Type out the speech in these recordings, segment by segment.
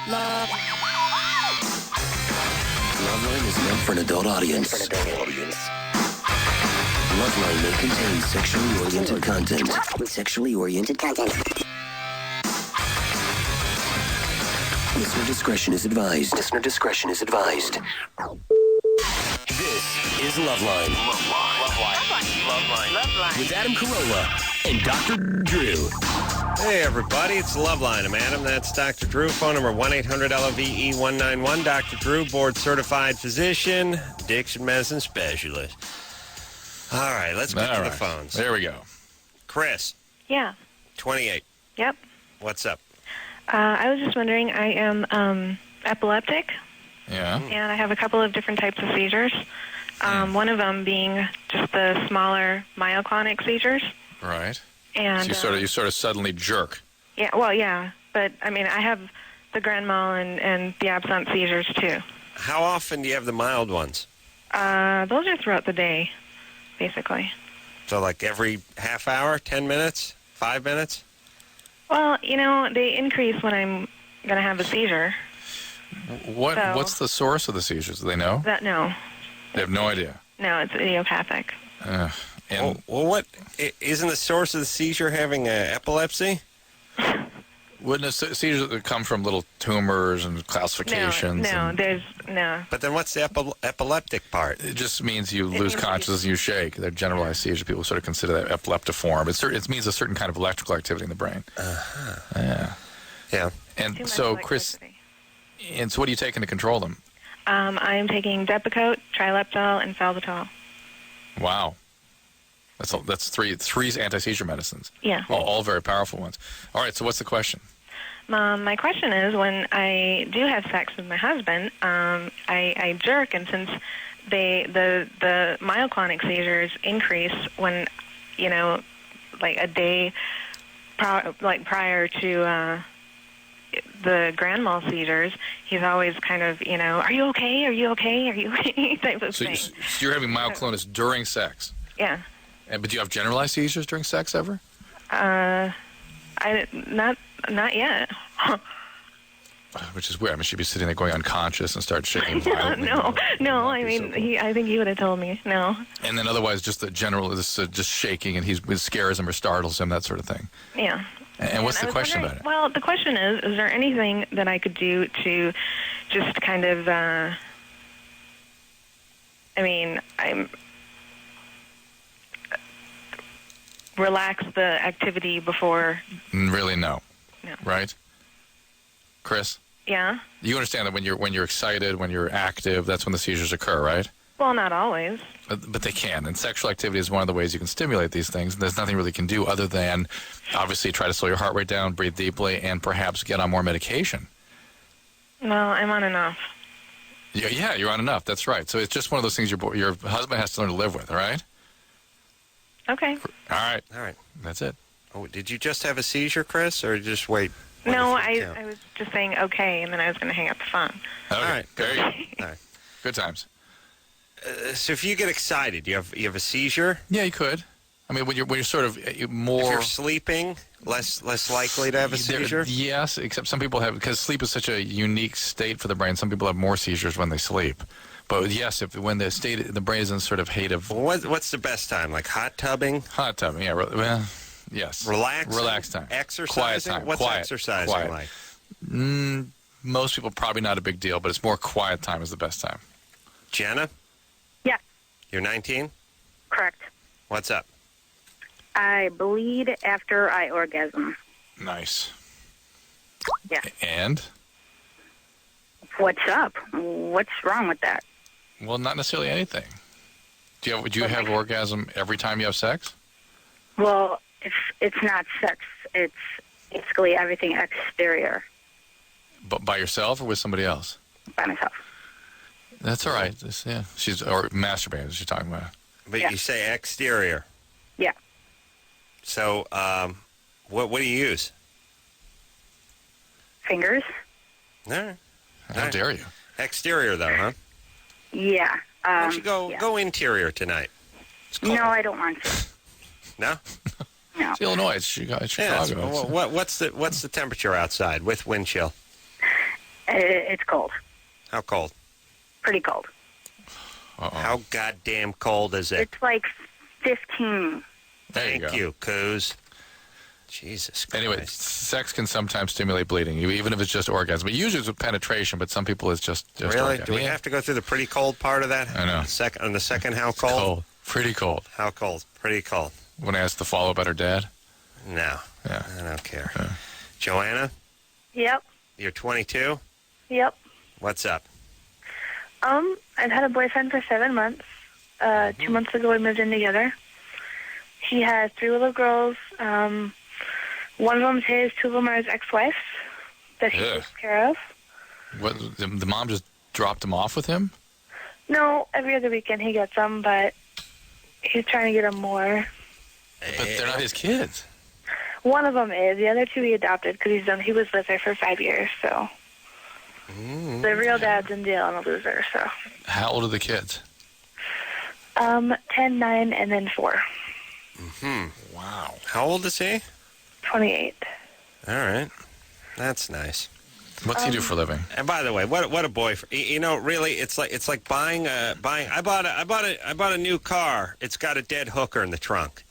Loveline is meant for an adult audience. Loveline may contain sexually oriented content. Listener discretion is advised. This is Loveline. Loveline. With Adam Carolla and Dr. Drew. Hey, everybody. It's Loveline. I'm Adam. That's Dr. Drew. Phone number 1-800-LOVE-191. Dr. Drew, board-certified physician, addiction medicine specialist. All right, let's get to the phones. There we go. Chris. Yeah. 28. Yep. What's up? I was just wondering, I am epileptic. Yeah. And I have a couple of different types of seizures. One of them being just the smaller myoclonic seizures. Right. And so you sort of suddenly jerk. Yeah, well, yeah. But, I mean, I have the grand mal and the absent seizures, too. How often do you have the mild ones? Those are throughout the day, basically. So, like every half hour, 10 minutes, 5 minutes? Well, you know, they increase when I'm going to have a seizure. What's the source of the seizures? Do they know? No. They have no idea. No, it's idiopathic. What isn't the source of the seizure having epilepsy? Wouldn't seizures come from little tumors and calcifications? No. But then what's the epileptic part? It just means you lose consciousness and you shake. They're generalized seizures. People sort of consider that epileptiform. It means a certain kind of electrical activity in the brain. Yeah. And so, Chris, so what are you taking to control them? I'm taking Depakote, Trileptal, and Falbutol. Wow. That's three anti-seizure medicines. Yeah. All very powerful ones. All right, so what's the question? My question is, when I do have sex with my husband, I jerk, and since the myoclonic seizures increase when, you know, like a day prior to the grand mal seizures, he's always kind of, you know, are you okay? Are you okay? Are you okay? type of thing. So you're having myoclonus during sex? Yeah. But do you have generalized seizures during sex ever? Not yet. Which is weird. I mean, she'd be sitting there going unconscious and start shaking violently. No. I mean, I think he would have told me. No. And then otherwise, just the general, just shaking, and it scares him or startles him, that sort of thing. Yeah. And what's the question about it? Well, the question is there anything that I could do to just kind of, relax the activity before? Really, no. Right? Chris? Yeah? You understand that when you're excited, when you're active, that's when the seizures occur, right? Well, not always. But they can. And sexual activity is one of the ways you can stimulate these things. And there's nothing really you can do other than, obviously, try to slow your heart rate down, breathe deeply, and perhaps get on more medication. Well, I'm on enough. Yeah, you're on enough. That's right. So it's just one of those things your husband has to learn to live with, all right? Okay. All right. That's it. Oh, did you just have a seizure, Chris, or just wait? No, I was just saying okay, and then I was going to hang up the phone. Okay. All right. There you go. All right. Good times. So if you get excited, you have a seizure? Yeah, you could. I mean, when you're sort of more... If you're sleeping, less likely to have a seizure? Yes, except some people have... Because sleep is such a unique state for the brain, some people have more seizures when they sleep. But yes, when the brain is in sort of height of... What's the best time? Like hot tubbing? Hot tubbing, yeah. Well, yes. Relax time. Exercising? Quiet time. What's exercising like? Most people, probably not a big deal, but it's more quiet time is the best time. Jenna? Yes. You're 19? Correct. What's up? I bleed after I orgasm. Nice. Yeah. And? What's up? What's wrong with that? Well, not necessarily anything. Do you have orgasm every time you have sex? Well, it's not sex. It's basically everything exterior. But by yourself or with somebody else? By myself. That's all right. Or masturbating, she's talking about. But you say exterior. Yeah. So, what do you use? Fingers. All right. How dare you? Exterior, though, huh? Yeah. Why don't you go interior tonight? No, I don't want to. No? No. It's Illinois. It's Chicago. Yeah, what's the temperature outside with wind chill? It's cold. How cold? Pretty cold. How goddamn cold is it? It's like 15. Thank you, Coos. Jesus Christ. Anyway, sex can sometimes stimulate bleeding, even if it's just orgasm. Usually it's with penetration, but some people it's just Really? orgasm. Do we have to go through the pretty cold part of that? I know. On the second, how cold? Cold. Pretty cold. How cold? Pretty cold. When I asked the follow about her dad? No. Yeah. I don't care. Yeah. Joanna, Yep. you're 22? Yep. What's up? I've had a boyfriend for 7 months. 2 months ago, we moved in together. He has 3 little girls. One of them's his, 2 of them are his ex-wife that he takes care of. What? The mom just dropped him off with him? No, every other weekend he gets them, but he's trying to get them more. But they're not his kids. One of them is. The other 2 he adopted because he was with her for 5 years, so. The real dad's in jail and a loser, so. How old are the kids? 10, 9, and then 4. Wow. How old is he? 28. All right. That's nice. What's he do for a living? And by the way, what a boyfriend! You know, really, it's like buying. I bought a new car. It's got a dead hooker in the trunk.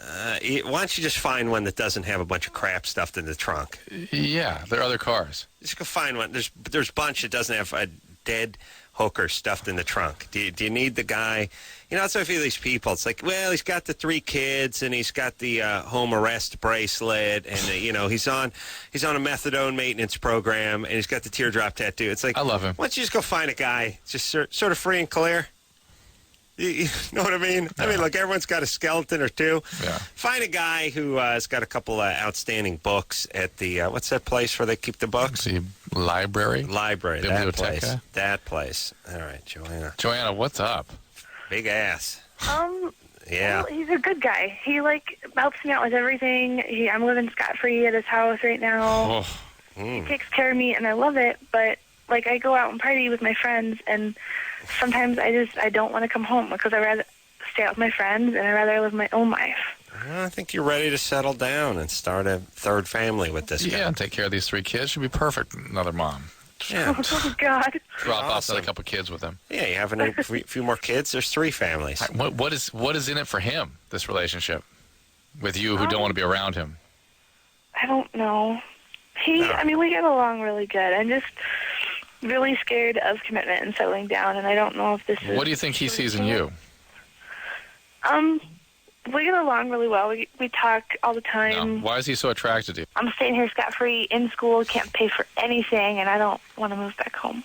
Why don't you just find one that doesn't have a bunch of crap stuffed in the trunk? Yeah, there are other cars. Just go find one. There's a bunch that doesn't have a dead hooker stuffed in the trunk. Do you need the guy? You know, that's what I feel these people. It's like, well, he's got the 3 kids and he's got the home arrest bracelet and you know he's on a methadone maintenance program and he's got the teardrop tattoo. It's like, I love him. Why don't you just go find a guy just sort of free and clear? You know what I mean? Yeah. I mean, look, everyone's got a skeleton or 2. Yeah. Find a guy who has got a couple outstanding books at the what's that place where they keep the books? The library. Library. Biblioteca? That place. All right, Joanna. Joanna, what's up? Big ass. Well, Yeah. he's a good guy. He, helps me out with everything. I'm living scot-free at his house right now. He takes care of me, and I love it, but, I go out and party with my friends, and sometimes I don't want to come home because I'd rather stay out with my friends, and I'd rather live my own life. Well, I think you're ready to settle down and start a 3rd family with this guy. Yeah, and take care of these 3 kids. Should be perfect. Another mom. Yeah. Oh, God. Drop off Awesome. another couple kids with him. Yeah, you have a few more kids. There's 3 families. What is in it for him, this relationship, with you who don't want to be around him? I don't know. No. We get along really good. I'm just really scared of commitment and settling down, and I don't know if this is... What do you think he sees in you? We get along really well. We talk all the time. No. Why is he so attracted to you? I'm staying here scot-free in school, can't pay for anything, and I don't want to move back home.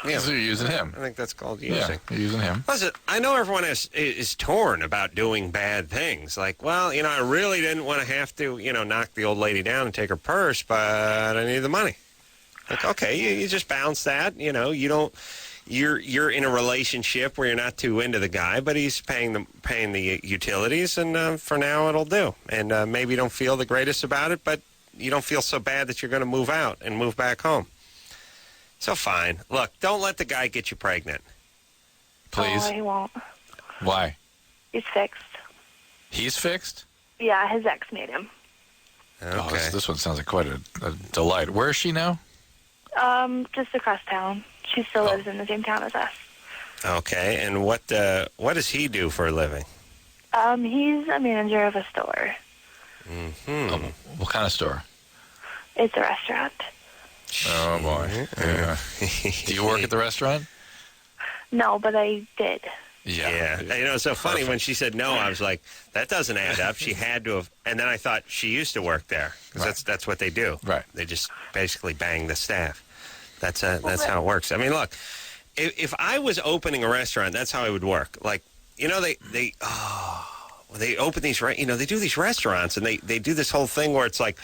Yeah. So you're using him. I think that's called Yeah, using. you're using him. Listen, I know everyone is torn about doing bad things. Like, well, I really didn't want to have to, knock the old lady down and take her purse, but I need the money. Like, okay, you just bounce that. You don't. You're in a relationship where you're not too into the guy, but he's paying the utilities, and for now it'll do. And maybe you don't feel the greatest about it, but you don't feel so bad that you're going to move out and move back home. So fine. Look, don't let the guy get you pregnant. Please. Oh, he won't. Why? He's fixed. He's fixed? Yeah, his ex made him. Okay. Oh, this one sounds like quite a delight. Where is she now? Just across town. She still lives in the same town as us. Okay, and what does he do for a living? He's a manager of a store. Oh, what kind of store? It's a restaurant. Oh, boy. Yeah. Do you work at the restaurant? No, but I did. Yeah. It's so funny when she said no, I was like, that doesn't add up. She had to have, and then I thought she used to work there because that's what they do. Right. They just basically bang the staff. That's how it works. I mean, look, if I was opening a restaurant, that's how it would work. Like, they open these, they do these restaurants and they do this whole thing where it's like,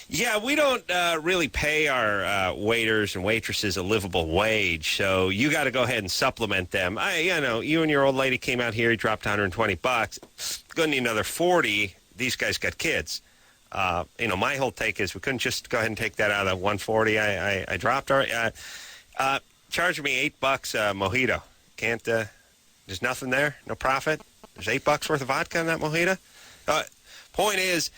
yeah, we don't really pay our waiters and waitresses a livable wage, so you got to go ahead and supplement them. You and your old lady came out here, you dropped $120. Going to need another 40. These guys got kids. My whole take is we couldn't just go ahead and take that out of the 140 I dropped. Charge me $8 mojito. Can't. There's nothing there. No profit. There's $8 worth of vodka in that mojito. Point is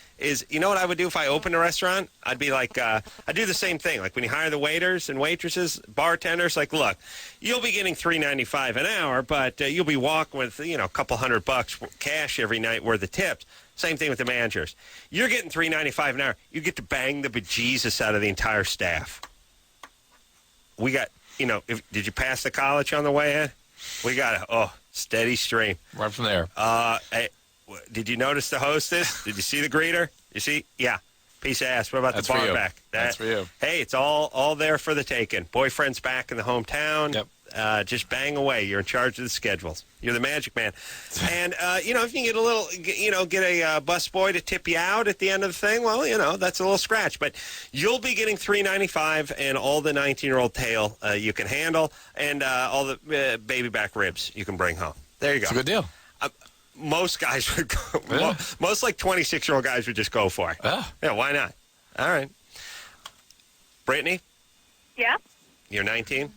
you know what I would do if I opened a restaurant? I'd be like, I'd do the same thing. Like when you hire the waiters and waitresses, bartenders, like, look, you'll be getting $3.95 an hour, but you'll be walking with, a couple $100 cash every night worth of tips. Same thing with the managers. You're getting $3.95 an hour. You get to bang the bejesus out of the entire staff. We got, did you pass the college on the way in? We got a steady stream. Right from there. Hey, did you notice the hostess? Did you see the greeter? You see? Yeah. Piece of ass. What about That's the for bar you. back? That's for you. Hey, it's all there for the taking. Boyfriend's back in the hometown. Yep. Just bang away. You're in charge of the schedules. You're the magic man. And, if you can get a little, get a busboy to tip you out at the end of the thing, well, that's a little scratch. But you'll be getting $3.95 and all the 19-year-old tail you can handle and all the baby back ribs you can bring home. There you go. It's a good deal. Most guys would go. Yeah. Most like 26-year-old guys would just go for it. Ah. Yeah, why not? All right. Brittany, Yeah? you're 19.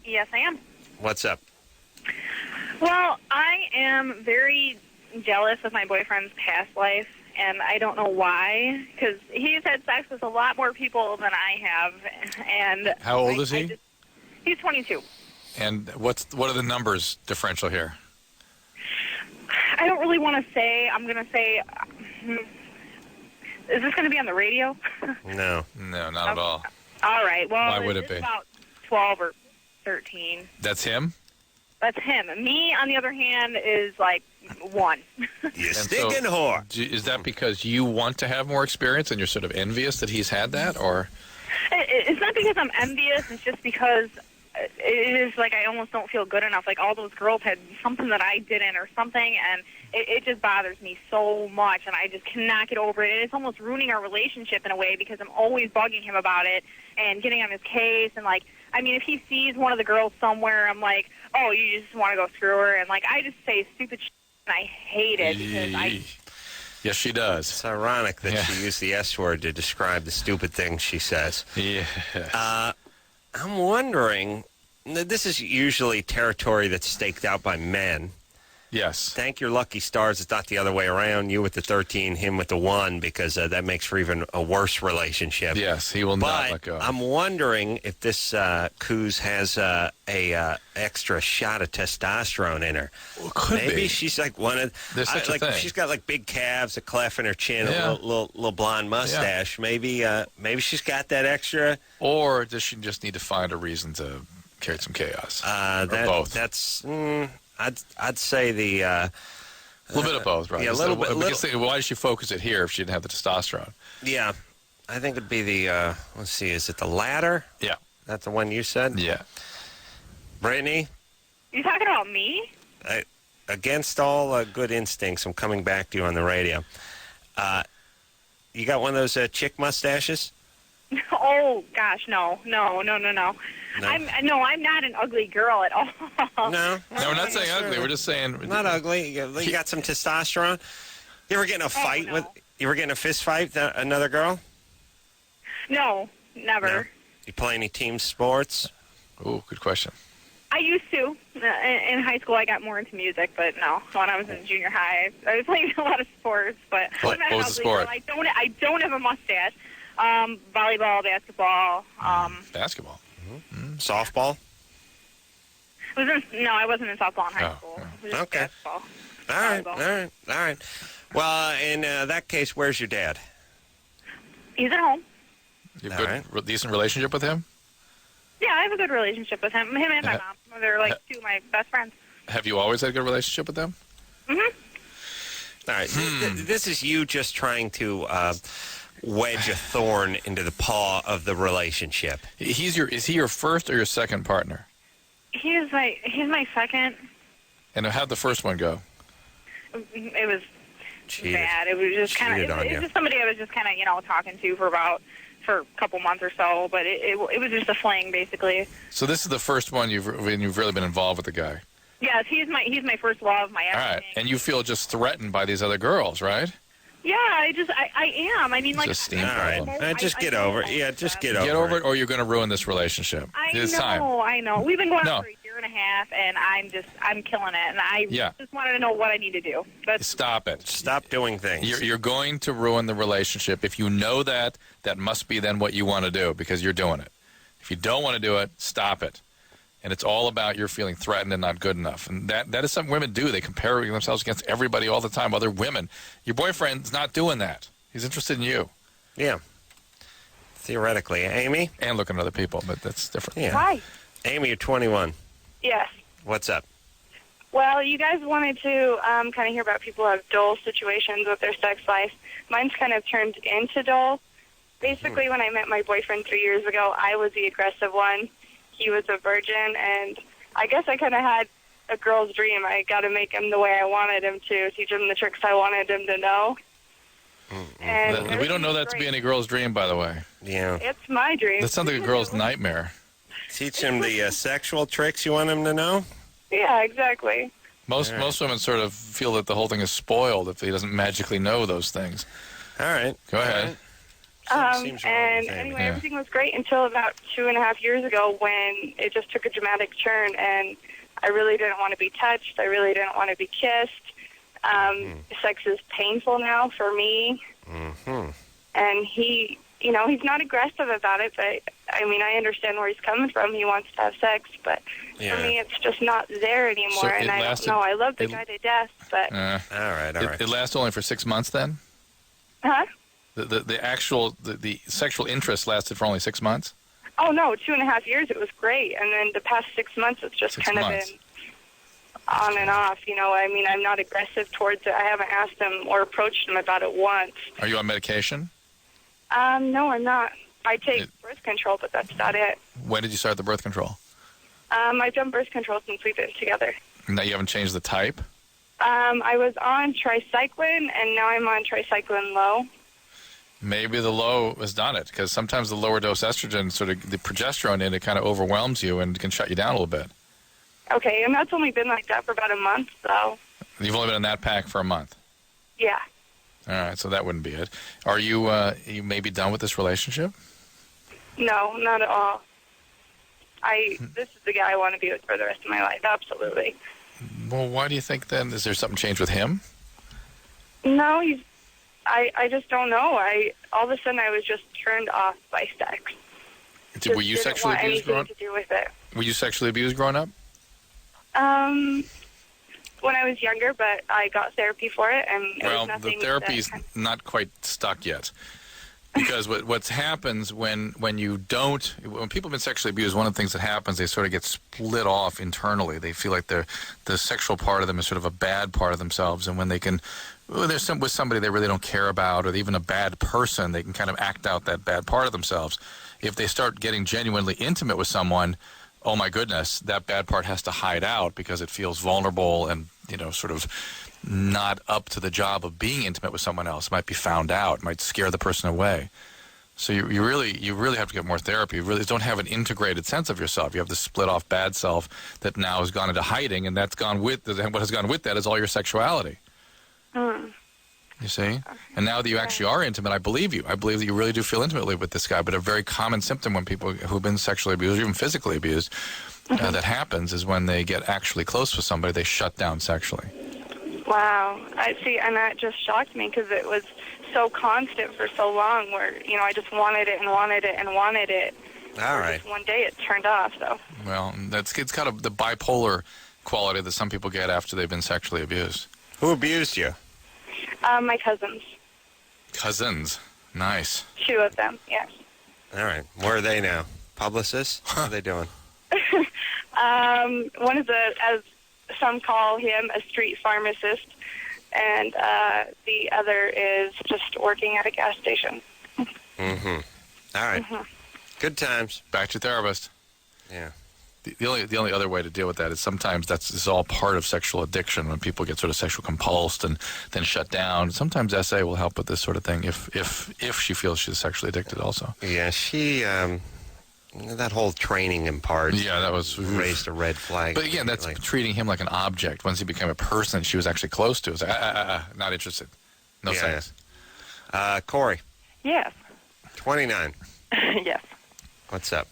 Yes, I am. What's up? Well, I am very jealous of my boyfriend's past life, and I don't know why, because he's had sex with a lot more people than I have. And How old is he? He's 22. And what are the numbers differential here? I don't really want to say. I'm going to say, is this going to be on the radio? No. No, not at all. All right. Well, Why would it it's be? about 12 or 13. That's him? That's him. Me, on the other hand, is like 1. You stinking whore. Is that because you want to have more experience and you're sort of envious that he's had that, or? It's not because I'm envious. It's just because it is like I almost don't feel good enough. Like all those girls had something that I didn't or something, and it just bothers me so much, and I just cannot get over it. And it's almost ruining our relationship in a way because I'm always bugging him about it and getting on his case. And like, I mean, if he sees one of the girls somewhere, I'm like, oh, you just want to go screw her. And like, I just say stupid shit, and I hate it because Yes, she does. It's ironic that she used the S word to describe the stupid things she says. Yeah. I'm wondering, this is usually territory that's staked out by men. Yes. Thank your lucky stars it's not the other way around, you with the 13, him with the 1, because that makes for even a worse relationship. Yes, he will not let go. I'm wondering if this Coos has a extra shot of testosterone in her. Well, could Maybe be. she's like one of There's such a thing. She's got like big calves, a cleft in her chin, Yeah. a little blonde mustache. Yeah. Maybe she's got that extra. Or does she just need to find a reason to create some chaos? Or both. That's. I'd say the. A little bit of both, right? Yeah, a little bit. Why did she focus it here if she didn't have the testosterone? Yeah, I think it'd be the. Let's see, is it the latter? Yeah. That's the one you said? Yeah. Brittany? You talking about me? Against all good instincts, I'm coming back to you on the radio. You got one of those chick mustaches? Oh gosh, no. I'm not an ugly girl at all. No, we're not saying ugly. We're just saying not ugly. You got some testosterone. You ever get in a fight with? You ever get in a fist fight with another girl? No, never. No. You play any team sports? Oh, good question. I used to. In high school, I got more into music, but no. When I was in junior high, I was playing a lot of sports. But What was the sport? I don't have a mustache. Volleyball, basketball. Basketball. Softball? I wasn't in softball in high Oh, school. yeah. It was just Okay. basketball. All right. Well, in that case, where's your dad? He's at home. You have a good, decent relationship with him? Yeah, I have a good relationship with him. Him and my mom. They're like two of my best friends. Have you always had a good relationship with them? Mm-hmm. All right. This is you just trying to wedge a thorn into the paw of the relationship. Is he your first or your second partner? He's my second. And how'd the first one go? It was Cheated. bad. It was just kind Cheated of. on It's you. just somebody I was just kind of talking to for a couple months or so. But it was just a fling basically. So this is the first one you've really been involved with the guy. Yes, he's my first love, my All everything. right, and you feel just threatened by these other girls, right? Yeah, I am. I mean, like, Just steam All right. problem. Just get over it. Yeah, just get over it. Get over it, or you're going to ruin this relationship. It's time. I know. We've been going No. on for a year and a half, and I'm killing it, and I Yeah. just wanted to know what I need to do. Stop it. Stop doing things. You're going to ruin the relationship. If you know that, that must be then what you want to do because you're doing it. If you don't want to do it, stop it. And it's all about you're feeling threatened and not good enough. And that is something women do. They compare themselves against everybody all the time, other women. Your boyfriend's not doing that. He's interested in you. Yeah. Theoretically. Amy? And looking at other people, but that's different. Yeah. Hi. Amy, you're 21. Yes. What's up? Well, you guys wanted to kind of hear about people who have dull situations with their sex life. Mine's kind of turned into dull. Basically, when I met my boyfriend 3 years ago, I was the aggressive one. He was a virgin, and I guess I kind of had a girl's dream. I got to make him the way I wanted him to, teach him the tricks I wanted him to know. And We don't know that to be any girl's dream, by the way. Yeah. It's my dream. That sounds like a girl's nightmare. Teach him the sexual tricks you want him to know? Yeah, exactly. Most women sort of feel that the whole thing is spoiled if he doesn't magically know those things. All right. Go ahead. Seems wrong And with Amy. anyway, Yeah. everything was great until about 2.5 years ago when it just took a dramatic turn, and I really didn't want to be touched. I really didn't want to be kissed. Sex is painful now for me. Mm-hmm. And he, he's not aggressive about it, but, I mean, I understand where he's coming from. He wants to have sex, but Yeah. for me it's just not there anymore, So and it I lasted- don't know. I love the it- guy to death, but... All right. It lasts only for 6 months then? Huh? The sexual interest lasted for only 6 months? Oh, no, 2.5 years, it was great. And then the past 6 months, it's just 6 kind months. of been on and off. I mean, I'm not aggressive towards it. I haven't asked him or approached him about it once. Are you on medication? No, I'm not. I take birth control, but that's about it. When did you start the birth control? I've done birth control since we've been together. Now you haven't changed the type? I was on tricycline, and now I'm on tricycline low. Maybe the low has done it, because sometimes the lower dose estrogen, sort of the progesterone in it, kind of overwhelms you and can shut you down a little bit. Okay, and that's only been like that for about a month, so... You've only been in that pack for a month. Yeah. All right, so that wouldn't be it. Are you you maybe done with this relationship? No, not at all. This is the guy I want to be with for the rest of my life, absolutely. Well, why do you think then? Is there something changed with him? No, I just don't know. All of a sudden I was just turned off by sex. Were you sexually abused growing up? To do with it. Were you sexually abused growing up? When I was younger, but I got therapy for it, and it Well, was the nothing. therapy's not quite stuck yet. Because what happens when people have been sexually abused, one of the things that happens, they sort of get split off internally. They feel like the sexual part of them is sort of a bad part of themselves, and when they can, with somebody they really don't care about, or even a bad person, they can kind of act out that bad part of themselves. If they start getting genuinely intimate with someone, oh my goodness, that bad part has to hide out because it feels vulnerable and sort of not up to the job of being intimate with someone else. It might be found out. It might scare the person away. So you really have to get more therapy. You really don't have an integrated sense of yourself. You have this split off bad self that now has gone into hiding, and what has gone with that is all your sexuality. You see? And now that you actually are intimate, I believe you. I believe that you really do feel intimately with this guy. But a very common symptom when people who've been sexually abused or even physically abused that happens is when they get actually close with somebody, they shut down sexually. Wow. I see, and that just shocked me because it was so constant for so long where, I just wanted it and wanted it and wanted it. All right. Just one day it turned off, so. Well, it's kind of the bipolar quality that some people get after they've been sexually abused. Who abused you? My cousins. Cousins. Nice. 2 of them, yes. All right. Where are they now? Publicists? How are they doing? One is as some call him, a street pharmacist, and the other is just working at a gas station. Mm-hmm. All right. Good times. Back to your therapist. Yeah. The only other way to deal with that is sometimes it's all part of sexual addiction when people get sort of sexual compulsed and then shut down. Sometimes SA will help with this sort of thing if she feels she's sexually addicted also. Yeah, she that whole training in parts. Yeah, that was raised a red flag. But again, that's treating him like an object. Once he became a person she was actually close to, it was like, not interested. No sex. Corey, Yes. 29. Yes. What's up?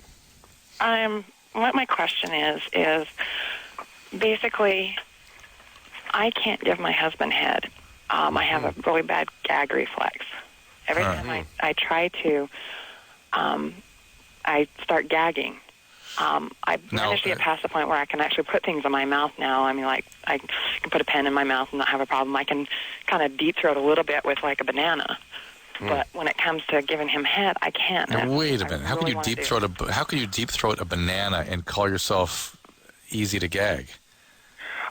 What my question is basically, I can't give my husband head. I have a really bad gag reflex. Every time I try to, I start gagging. I've managed to get past the point where I can actually put things in my mouth now. I mean, like, I can put a pen in my mouth and not have a problem. I can kind of deep throat a little bit with, like, a banana. But when it comes to giving him head, I can't. Now, wait a minute. How can you deep throat a banana and call yourself easy to gag?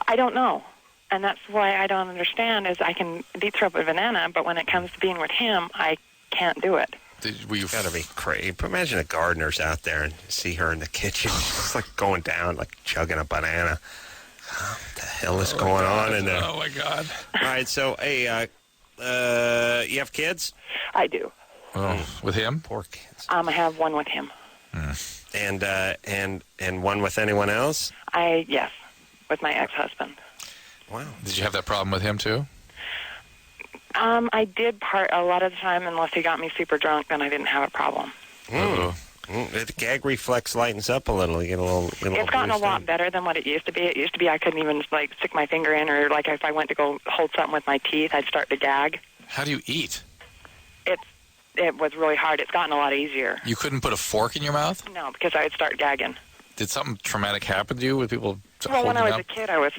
I don't know. And that's why I don't understand is I can deep throat a banana, but when it comes to being with him, I can't do it. You've got to be crazy. Imagine a gardener's out there and see her in the kitchen. She's like going down, like chugging a banana. What the hell is going on in there? Oh, my God. All right, so, hey, you have kids? I do. Oh, with him? Poor kids. I have one with him. And one with anyone else? Yes, with my ex-husband. Wow. Did you have that problem with him, too? I did part a lot of the time, unless he got me super drunk, then I didn't have a problem. The gag reflex lightens up a little. You get a little. It's gotten a lot better than what it used to be. It used to be I couldn't even like stick my finger in, or like if I went to go hold something with my teeth, I'd start to gag. How do you eat? It was really hard. It's gotten a lot easier. You couldn't put a fork in your mouth? No, because I would start gagging. Did something traumatic happen to you with people? Well, when I was a kid, when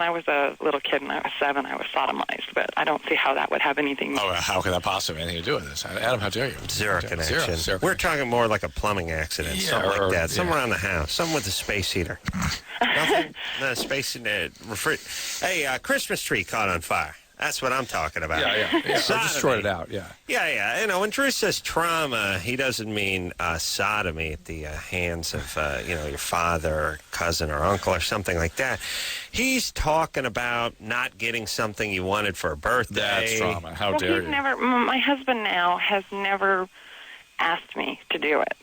I was a little kid and I was 7, I was sodomized, but I don't see how that would have anything. Oh, how could that possibly have anything to do with this? Adam, how dare you? Zero connection. Zero We're talking more like a plumbing accident, something like that. Something around the house, something with a space heater. Nothing. No space in the Hey, Christmas tree caught on fire. That's what I'm talking about. Yeah. Or just short it out, yeah. Yeah. You know, when Drew says trauma, he doesn't mean sodomy at the hands of, your father or cousin or uncle or something like that. He's talking about not getting something you wanted for a birthday. That's trauma. How dare you? My husband now has never asked me to do it.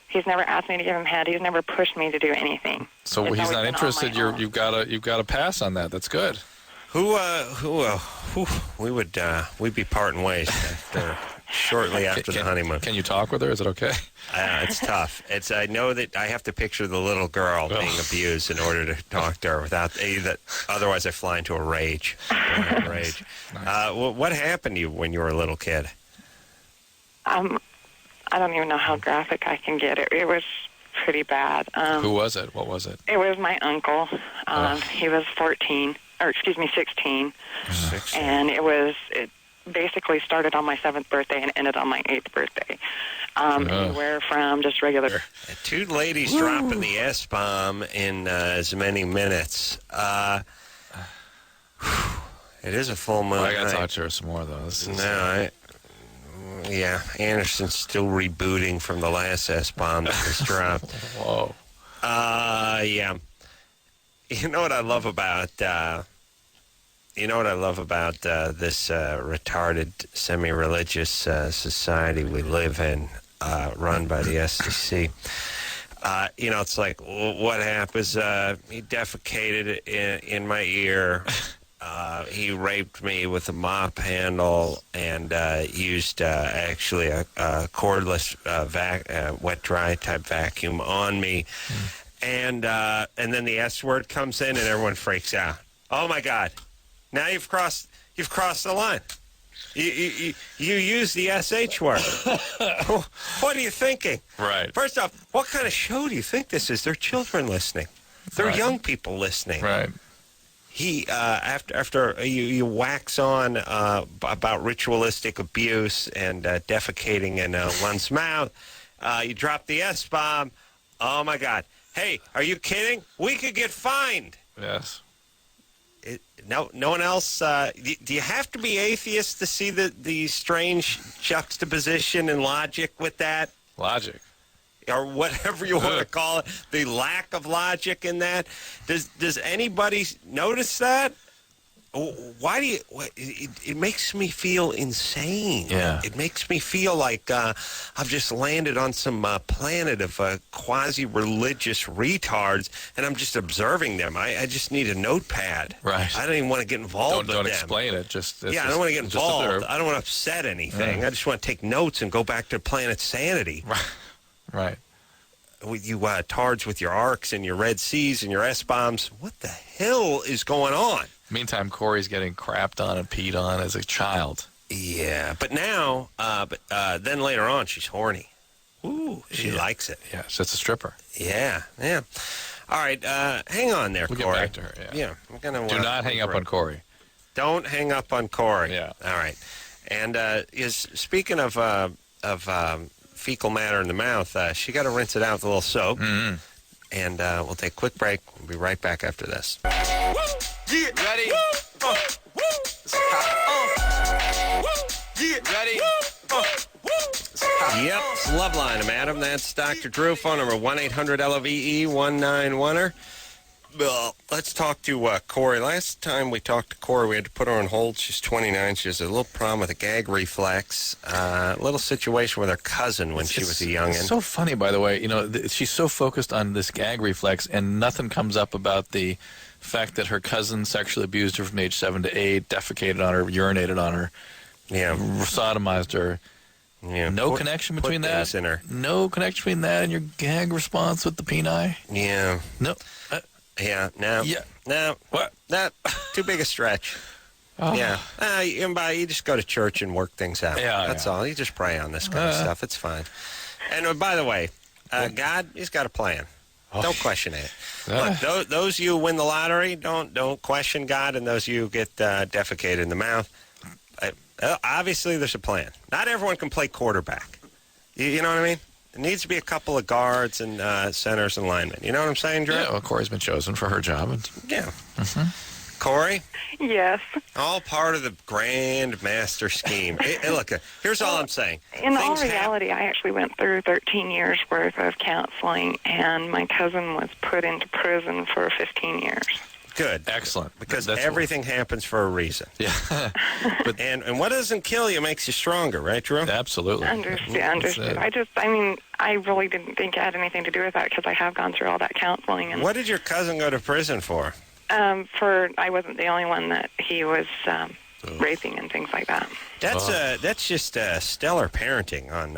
He's never asked me to give him head. He's never pushed me to do anything. So he's not interested. You've got to pass on that. That's good. We'd be parting ways shortly after the honeymoon. Can you talk with her? Is it okay? It's tough. I know that I have to picture the little girl being abused in order to talk to her otherwise I fly into a rage. Nice. What happened to you when you were a little kid? I don't even know how graphic I can get it. It was pretty bad. Who was it? What was it? It was my uncle. He was 16. And it basically started on my 7th birthday and ended on my 8th birthday. Anywhere from just regular. 2 ladies dropping the S-bomb in as many minutes. It is a full moon. I got to talk to her some more, though. Anderson's still rebooting from the last S-bomb that was dropped. Whoa. Yeah. You know what I love about this retarded semi-religious society we live in, run by the SEC? It's like, what happens? He defecated in my ear. He raped me with a mop handle and used actually a cordless wet dry type vacuum on me. And then the S word comes in and everyone freaks out. Oh my God! Now you've crossed the line. You use the SH word. What are you thinking? Right. First off, what kind of show do you think this is? There are children listening. There are young people listening. Right. He after you wax on about ritualistic abuse and defecating in one's mouth, you drop the S-bomb. Oh my God! Hey, are you kidding? We could get fined. Yes. No one else. Do you have to be atheist to see the strange juxtaposition and logic with that? Logic. Or whatever you want to call it, the lack of logic in that. Does anybody notice that? why do you? It makes me feel insane. Yeah. It makes me feel like I've just landed on some planet of quasi-religious retards, and I'm just observing them. I just need a notepad. Right. I don't even want to get involved with Don't them. explain it. I don't want to get involved. Observe. I don't want to upset anything. Yeah. I just want to take notes and go back to planet sanity. Right. With you tards with your arcs and your Red Seas and your S-bombs. What the hell is going on? Meantime, Corey's getting crapped on and peed on as a child. Yeah, but now, then later on, she's horny. Ooh, she likes it. Yeah, so it's a stripper. Yeah. All right, hang on there, We'll Corey. get back to her, yeah. I'm gonna. Do not hang up on Corey. Don't hang up on Corey. Yeah. All right. And speaking of fecal matter in the mouth, she got to rinse it out with a little soap. Mm-hmm. And we'll take a quick break. We'll be right back after this. Yeah. Ready? Yeah. Ready? Yep, it's Loveline. I'm Adam. That's Dr. Drew. Phone number 1-800-LOVE-191. Well, let's talk to Corey. Last time we talked to Corey, we had to put her on hold. She's 29. She has a little problem with a gag reflex. A little situation with her cousin when she was a youngin'. It's so funny, by the way. You know, she's so focused on this gag reflex, and nothing comes up about the fact that her cousin sexually abused her from age 7 to 8, defecated on her, urinated on her, sodomized her. Yeah, No connection between that. In her. No connection between that and your gag response with the peni. Yeah. No. Yeah. No. Yeah. No. What? That too big a stretch. Oh. Yeah. You just go to church and work things out. Yeah, That's yeah. all. You just pray on this kind of stuff. It's fine. And by the way, God, He's got a plan. Don't question it. Look, those you win the lottery, don't question God, and those you get defecated in the mouth. Obviously, there's a plan. Not everyone can play quarterback. You know what I mean? There needs to be a couple of guards and centers and linemen. You know what I'm saying, Drew? Yeah, well, Corey's been chosen for her job. Yeah. Mm-hmm. Corey? Yes. All part of the grand master scheme. Hey, look, here's all I'm saying. In all reality, I actually went through 13 years worth of counseling, and my cousin was put into prison for 15 years. Good. Excellent. Because everything happens for a reason. Yeah. and what doesn't kill you makes you stronger, right, Drew? Absolutely. Understood. I really didn't think it had anything to do with that because I have gone through all that counseling. And what did your cousin go to prison for? I wasn't the only one that he was raping and things like that. That's just stellar parenting on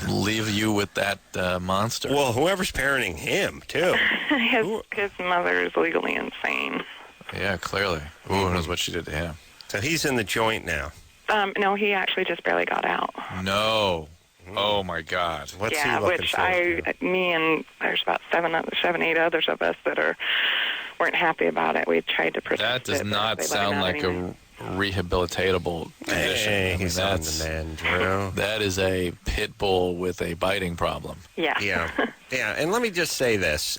leave you with that monster. Well, whoever's parenting him too. His mother is legally insane. Yeah, clearly. Who knows what she did to him? So he's in the joint now. No, he actually just barely got out. No. Oh my God. What's he looking for? Me and there's about seven, 8 others of us that weren't happy about it. We tried to protect That does not sound like a rehabilitatable condition. Hey, he's on the mend, Drew. That is a pit bull with a biting problem. Yeah. Yeah. And let me just say this.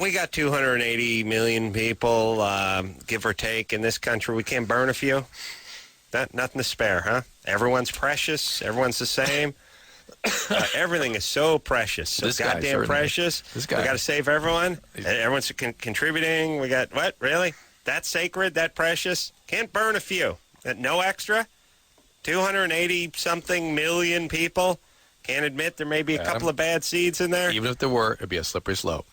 We got 280 million people, give or take, in this country. We can't burn a few. Nothing to spare, huh? Everyone's precious. Everyone's the same. Everything is so precious. So goddamn precious. This guy. We got to save everyone. Everyone's contributing. We got, what? Really? That sacred? That precious? Can't burn a few. No extra? 280-something million people? Can't admit there may be a couple of bad seeds in there? Even if there were, it'd be a slippery slope.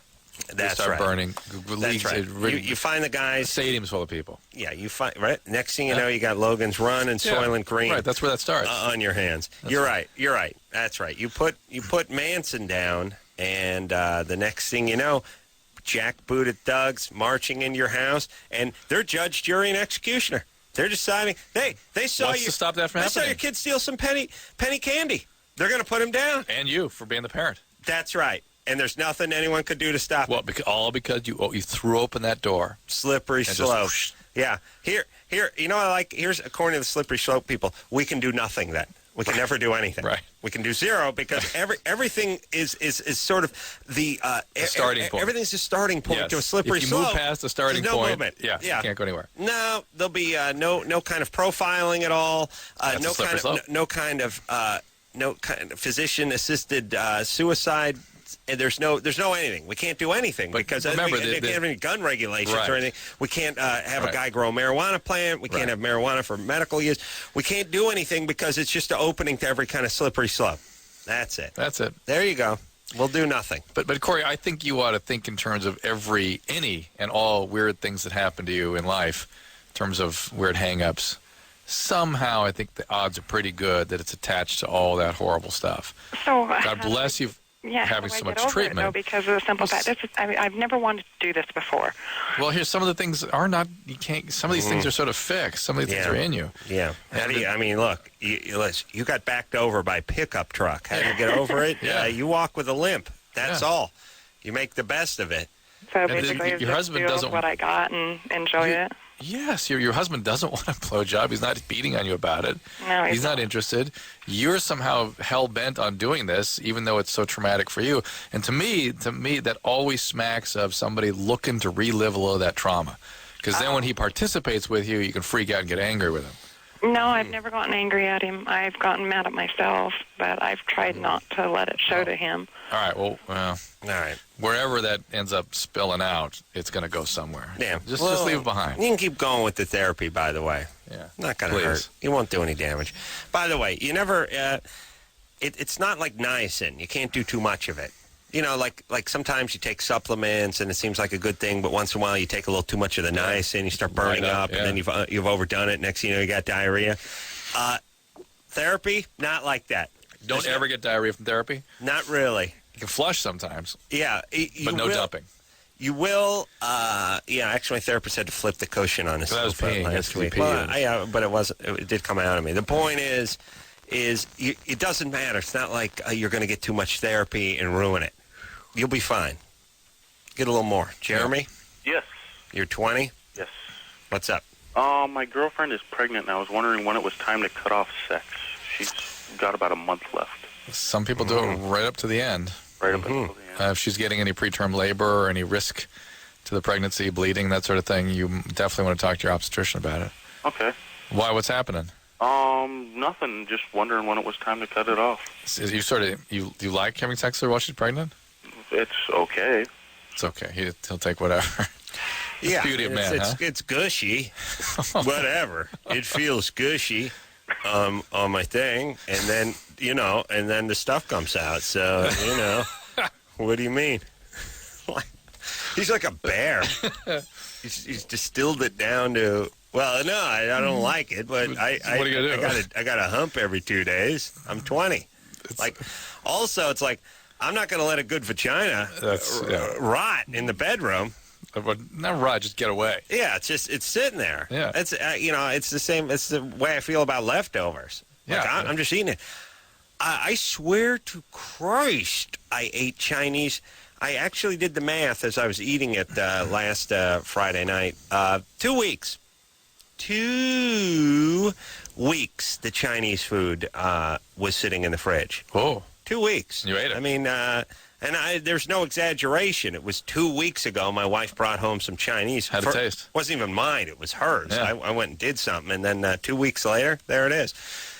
That's start right. burning. That's right. You find the guys. Stadiums full of people. Yeah, you find right. Next thing you know, you got Logan's Run and Soylent Green. Right, that's where that starts. On your hands. You're right. That's right. You put Manson down, and the next thing you know, jackbooted thugs marching into your house, and they're judge, jury, and executioner. They're deciding. They saw What's you to stop that from happening? They saw your kid steal some penny candy. They're going to put him down. And you for being the parent. That's right. And there's nothing anyone could do to stop it. Well, because you threw open that door. Slippery slope. Yeah. Here. You know what I like? Here's, according to the slippery slope people, we can do nothing then. We can never do anything. Right. We can do zero because everything is sort of the starting point. Everything's the starting point to a slippery slope. If you move past the starting point, movement. You can't go anywhere. No, there'll be no kind of profiling at all. No kind of physician-assisted suicide there's no anything. We can't do anything because remember, they can't have any gun regulations or anything. We can't have a guy grow a marijuana plant. We can't have marijuana for medical use. We can't do anything because it's just an opening to every kind of slippery slope. That's it. There you go. We'll do nothing. But Corey, I think you ought to think in terms of any and all weird things that happen to you in life, in terms of weird hang-ups. Somehow, I think the odds are pretty good that it's attached to all that horrible stuff. So God bless you having so much treatment. It, though, because of the simple fact, I've never wanted to do this before. Well, here's some of the things are not. You can't. Some of these things are sort of fixed. Some of these things are in you. Yeah. I mean, look, you got backed over by a pickup truck. How do you get over it? You walk with a limp. That's all. You make the best of it. So basically, your husband doesn't what I got and enjoy it. Yes, your husband doesn't want a blowjob. He's not beating on you about it. No, he's not interested. You're somehow hell-bent on doing this, even though it's so traumatic for you. And to me, that always smacks of somebody looking to relive a little of that trauma. Because then when he participates with you, you can freak out and get angry with him. No, I've never gotten angry at him. I've gotten mad at myself, but I've tried not to let it show to him. All right, well, all right. Wherever that ends up spilling out, it's going to go somewhere. Yeah. Just leave it behind. You can keep going with the therapy, by the way. Yeah. Not going to hurt. You won't do any damage. By the way, you never, it's not like niacin. You can't do too much of it. You know, like sometimes you take supplements and it seems like a good thing, but once in a while you take a little too much of the niacin, you start burning up, and then you've overdone it. Next thing you know, you got diarrhea. Therapy, not like that. Don't ever get diarrhea from therapy? Not really. You can flush sometimes. Yeah. But no dumping. You will, actually my therapist had to flip the cushion on his last week. Well, but it did come out of me. The point is it doesn't matter. It's not like you're going to get too much therapy and ruin it. You'll be fine. Get a little more. Jeremy? Yes. You're 20? Yes. What's up? My girlfriend is pregnant, and I was wondering when it was time to cut off sex. She's got about a month left. Some people do it right up to the end. Right up until the end. If she's getting any preterm labor or any risk to the pregnancy, bleeding, that sort of thing, you definitely want to talk to your obstetrician about it. Okay. Why? What's happening? Nothing. Just wondering when it was time to cut it off. You like having sex with her while she's pregnant? It's okay. It's okay. He'll take whatever. Yeah, beauty of man, it's gushy. Whatever. It feels gushy on my thing, and then the stuff comes out. So what do you mean? He's like a bear. He's distilled it down to. Well, no, I don't like it, but what are you gonna do? I got a hump every 2 days. I'm 20. Also, it's like I'm not going to let a good vagina rot in the bedroom. Not rot, just get away. Yeah, it's sitting there. Yeah, it's it's the same. It's the way I feel about leftovers. I'm just eating it. I swear to Christ, I ate Chinese. I actually did the math as I was eating it last Friday night. 2 weeks. 2 weeks the Chinese food was sitting in the fridge. Oh. 2 weeks. You ate it. I mean, there's no exaggeration. It was 2 weeks ago my wife brought home some Chinese. How'd it taste? It wasn't even mine. It was hers. Yeah. I went and did something, and then 2 weeks later, there it is.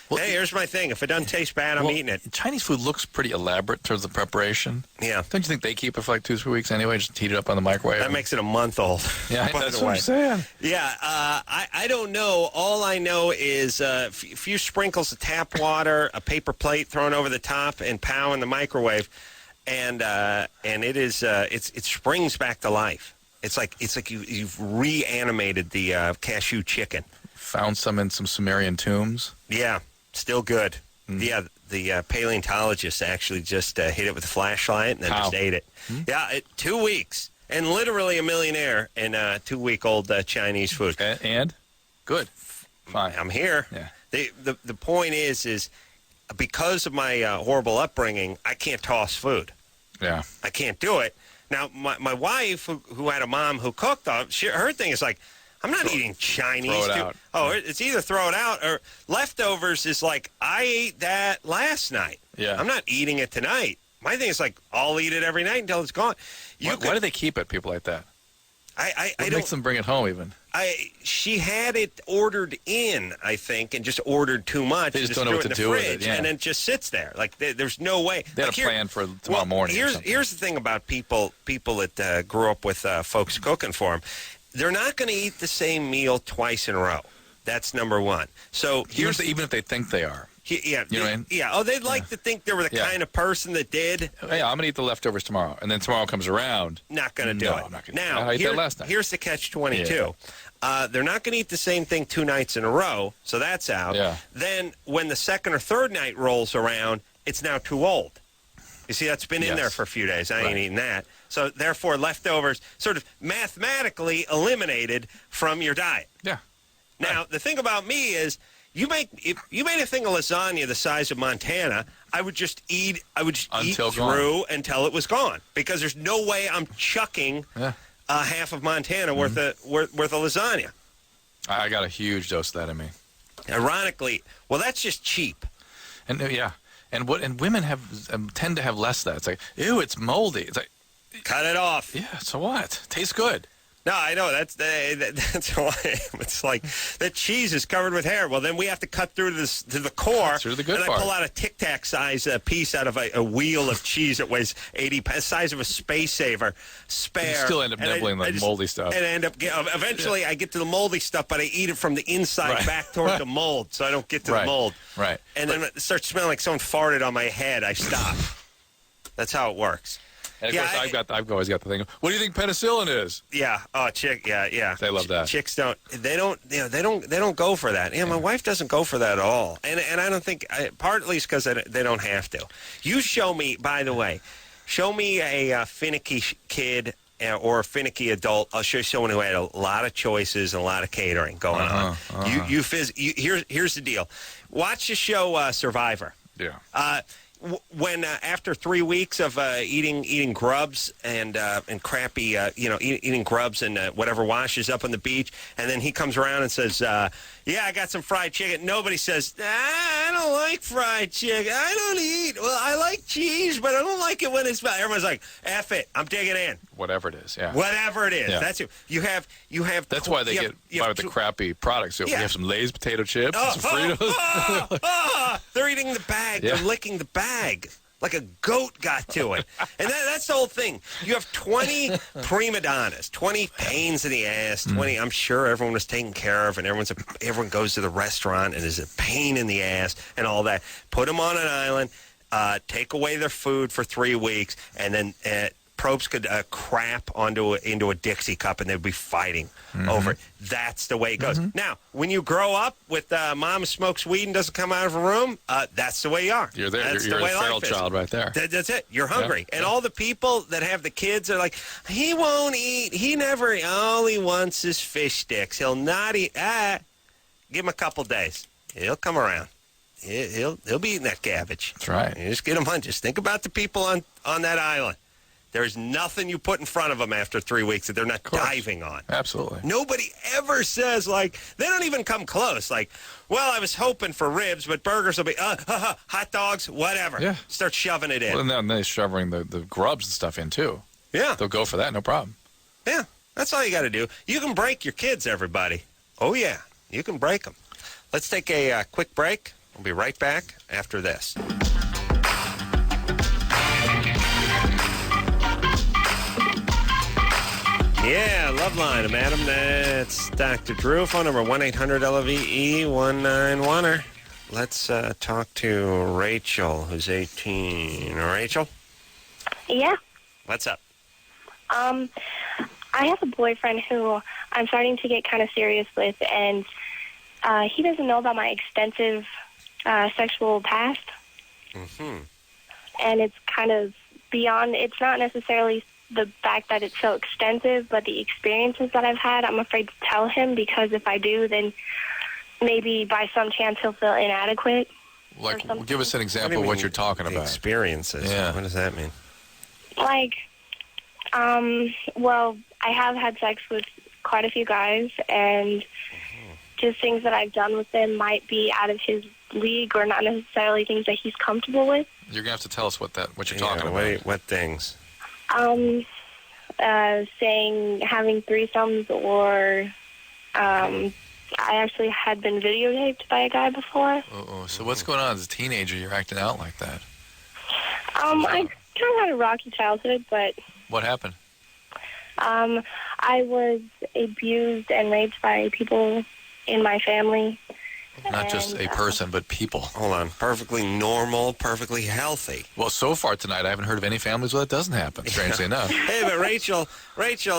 Well, hey, here's my thing. If it doesn't taste bad, I'm eating it. Chinese food looks pretty elaborate in terms of preparation. Yeah. Don't you think they keep it for like 2 or 3 weeks anyway? Just heat it up on the microwave. That makes it a month old. Yeah, that's what I'm saying. Yeah, I don't know. All I know is a few sprinkles of tap water, a paper plate thrown over the top, and pow in the microwave, and it is it springs back to life. It's like you've reanimated the cashew chicken. Found some in some Sumerian tombs. Yeah. Still good. Yeah, the paleontologist actually just hit it with a flashlight and then just ate it. Yeah, 2 weeks. And literally a millionaire in 2-week-old Chinese food. And? Good. Fine. I'm here. Yeah. The point is because of my horrible upbringing, I can't toss food. Yeah. I can't do it. Now, my wife, who had a mom who cooked, her thing is like, I'm not eating Chinese. Throw it out. Oh, it's either throw it out or leftovers is like, I ate that last night. Yeah. I'm not eating it tonight. My thing is like, I'll eat it every night until it's gone. Why do they keep it, people like that? I What don't. makes them bring it home even? She had it ordered in, I think, and just ordered too much. They just and don't know threw what it to in the do with fridge, it, yeah. and then it just sits there. Like there's no way. They had like a plan for tomorrow morning. Here's the thing about people that grew up with folks cooking for them. They're not going to eat the same meal twice in a row. That's number one. So even if they think they are. Yeah, you know what I mean? Yeah. Oh, they'd like to think they were the kind of person that did. Hey, I'm going to eat the leftovers tomorrow, and then tomorrow comes around. Not going to do it. I'm not going to. Now, I ate that last night. Here's the catch-22. They're not going to eat the same thing 2 nights in a row, so that's out. Yeah. Then when the second or third night rolls around, it's now too old. You see, that's been in there for a few days. I ain't eating that. So therefore, leftovers sort of mathematically eliminated from your diet. Yeah. Now, the thing about me is, if you made a thing of lasagna the size of Montana, I would just eat. I would just eat through until it was gone, because there's no way I'm chucking half of Montana worth of lasagna. I got a huge dose of that in me. Ironically, well, that's just cheap. And and women tend to have less of that. It's like, ew, it's moldy. It's like, cut it off. Yeah, so what? Tastes good. No, I know. That's why it's like the cheese is covered with hair. Well, then we have to cut through to the core. Through the good and part. I pull out a Tic Tac size piece out of a wheel of cheese that weighs 80 pounds, size of a Space Saver. Spare. You still end up nibbling the moldy stuff. And I end up eventually I get to the moldy stuff, but I eat it from the inside back toward the mold, so I don't get to the mold. Right. And then it starts smelling like someone farted on my head. I stop. That's how it works. And of course, I've always got the thing. What do you think penicillin is? Yeah. Oh, yeah. They love that. Chicks don't go for that. Yeah, my wife doesn't go for that at all. And I don't think, partly it's because they don't have to. You show me, by the way, a finicky kid or a finicky adult. I'll show you someone who had a lot of choices and a lot of catering going on. Here's the deal. Watch the show Survivor. Yeah. When after 3 weeks of eating grubs and crappy, eating grubs and whatever washes up on the beach, and then he comes around and says, "Yeah, I got some fried chicken." Nobody says, "I don't like fried chicken. I don't eat. Well, I like cheese, but I don't like it when it's." Everyone's like, "F it, I'm digging in." Whatever it is, yeah. Whatever it is, that's it. You have. That's why they get by with the crappy products. So we have some Lay's potato chips, some Fritos. They're eating the bag. Yeah. They're licking the bag like a goat got to it. And that's the whole thing. You have 20 prima donnas, 20 pains in the ass, 20. I'm sure everyone was taken care of, and everyone goes to the restaurant and is a pain in the ass and all that. Put them on an island, take away their food for 3 weeks, and then probes could crap into a Dixie cup, and they'd be fighting over it. That's the way it goes. Now, when you grow up with mom smokes weed and doesn't come out of a room, that's the way you are. You're there. That's you're the way a feral child right there. That's it. You're hungry. And all the people that have the kids are like, he won't eat. He never, all he wants is fish sticks. He'll not eat. Give him a couple days. He'll come around. He'll be eating that cabbage. That's right. You just get him on. Just think about the people on that island. There's nothing you put in front of them after 3 weeks that they're not diving on. Absolutely. Nobody ever says, like, they don't even come close. Like, well, I was hoping for ribs, but burgers will be, hot dogs, whatever. Yeah. Start shoving it in. Well, and then they're shoving the grubs and stuff in, too. Yeah. They'll go for that, no problem. Yeah. That's all you got to do. You can break your kids, everybody. Oh, yeah. You can break them. Let's take a quick break. We'll be right back after this. Yeah, Loveline, madam. That's Dr. Drew. Phone number 1-800-LOVE-191. Let's talk to Rachel, who's 18. Rachel? Yeah. What's up? I have a boyfriend who I'm starting to get kind of serious with, and he doesn't know about my extensive sexual past. Mm-hmm. And it's kind of beyond, it's not necessarily the fact that it's so extensive, but the experiences that I've had, I'm afraid to tell him, because if I do, then maybe by some chance he'll feel inadequate. Like, give us an example of what you're talking about. Experiences. Yeah. What does that mean? Like, well, I have had sex with quite a few guys, and just things that I've done with them might be out of his league or not necessarily things that he's comfortable with. You're going to have to tell us what you're talking about. What things? saying having threesomes or I actually had been videotaped by a guy before. So what's going on as a teenager? You're acting out like that. I kind of had a rocky childhood, but... What happened? I was abused and raped by people in my family. Not just a person, but people. Hold on. Perfectly normal, perfectly healthy. Well, so far tonight, I haven't heard of any families where that doesn't happen, strangely enough. Hey, but Rachel,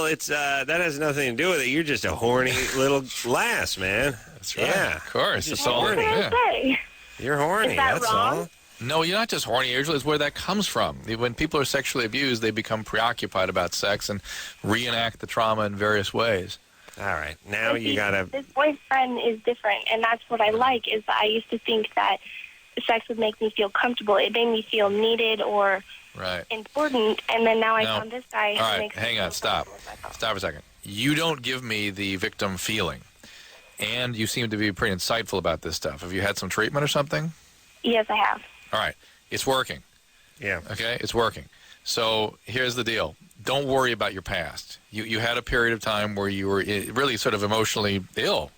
it's that has nothing to do with it. You're just a horny little lass, man. That's right. Yeah. Of course. You're It's so all horny. Say? You're horny, Is that that's wrong? all. No, you're not just horny. Usually it's where that comes from. When people are sexually abused, they become preoccupied about sex and reenact the trauma in various ways. All right. Now you got to... This boyfriend is different, and that's what I like, is that I used to think that sex would make me feel comfortable. It made me feel needed or important, and then now I found this guy who all right, makes me hang feel on, stop. comfortable. Stop for a second. You don't give me the victim feeling, and you seem to be pretty insightful about this stuff. Have you had some treatment or something? Yes, I have. All right. It's working. Yeah. Okay? It's working. So here's the deal. Don't worry about your past. You had a period of time where you were really sort of emotionally ill,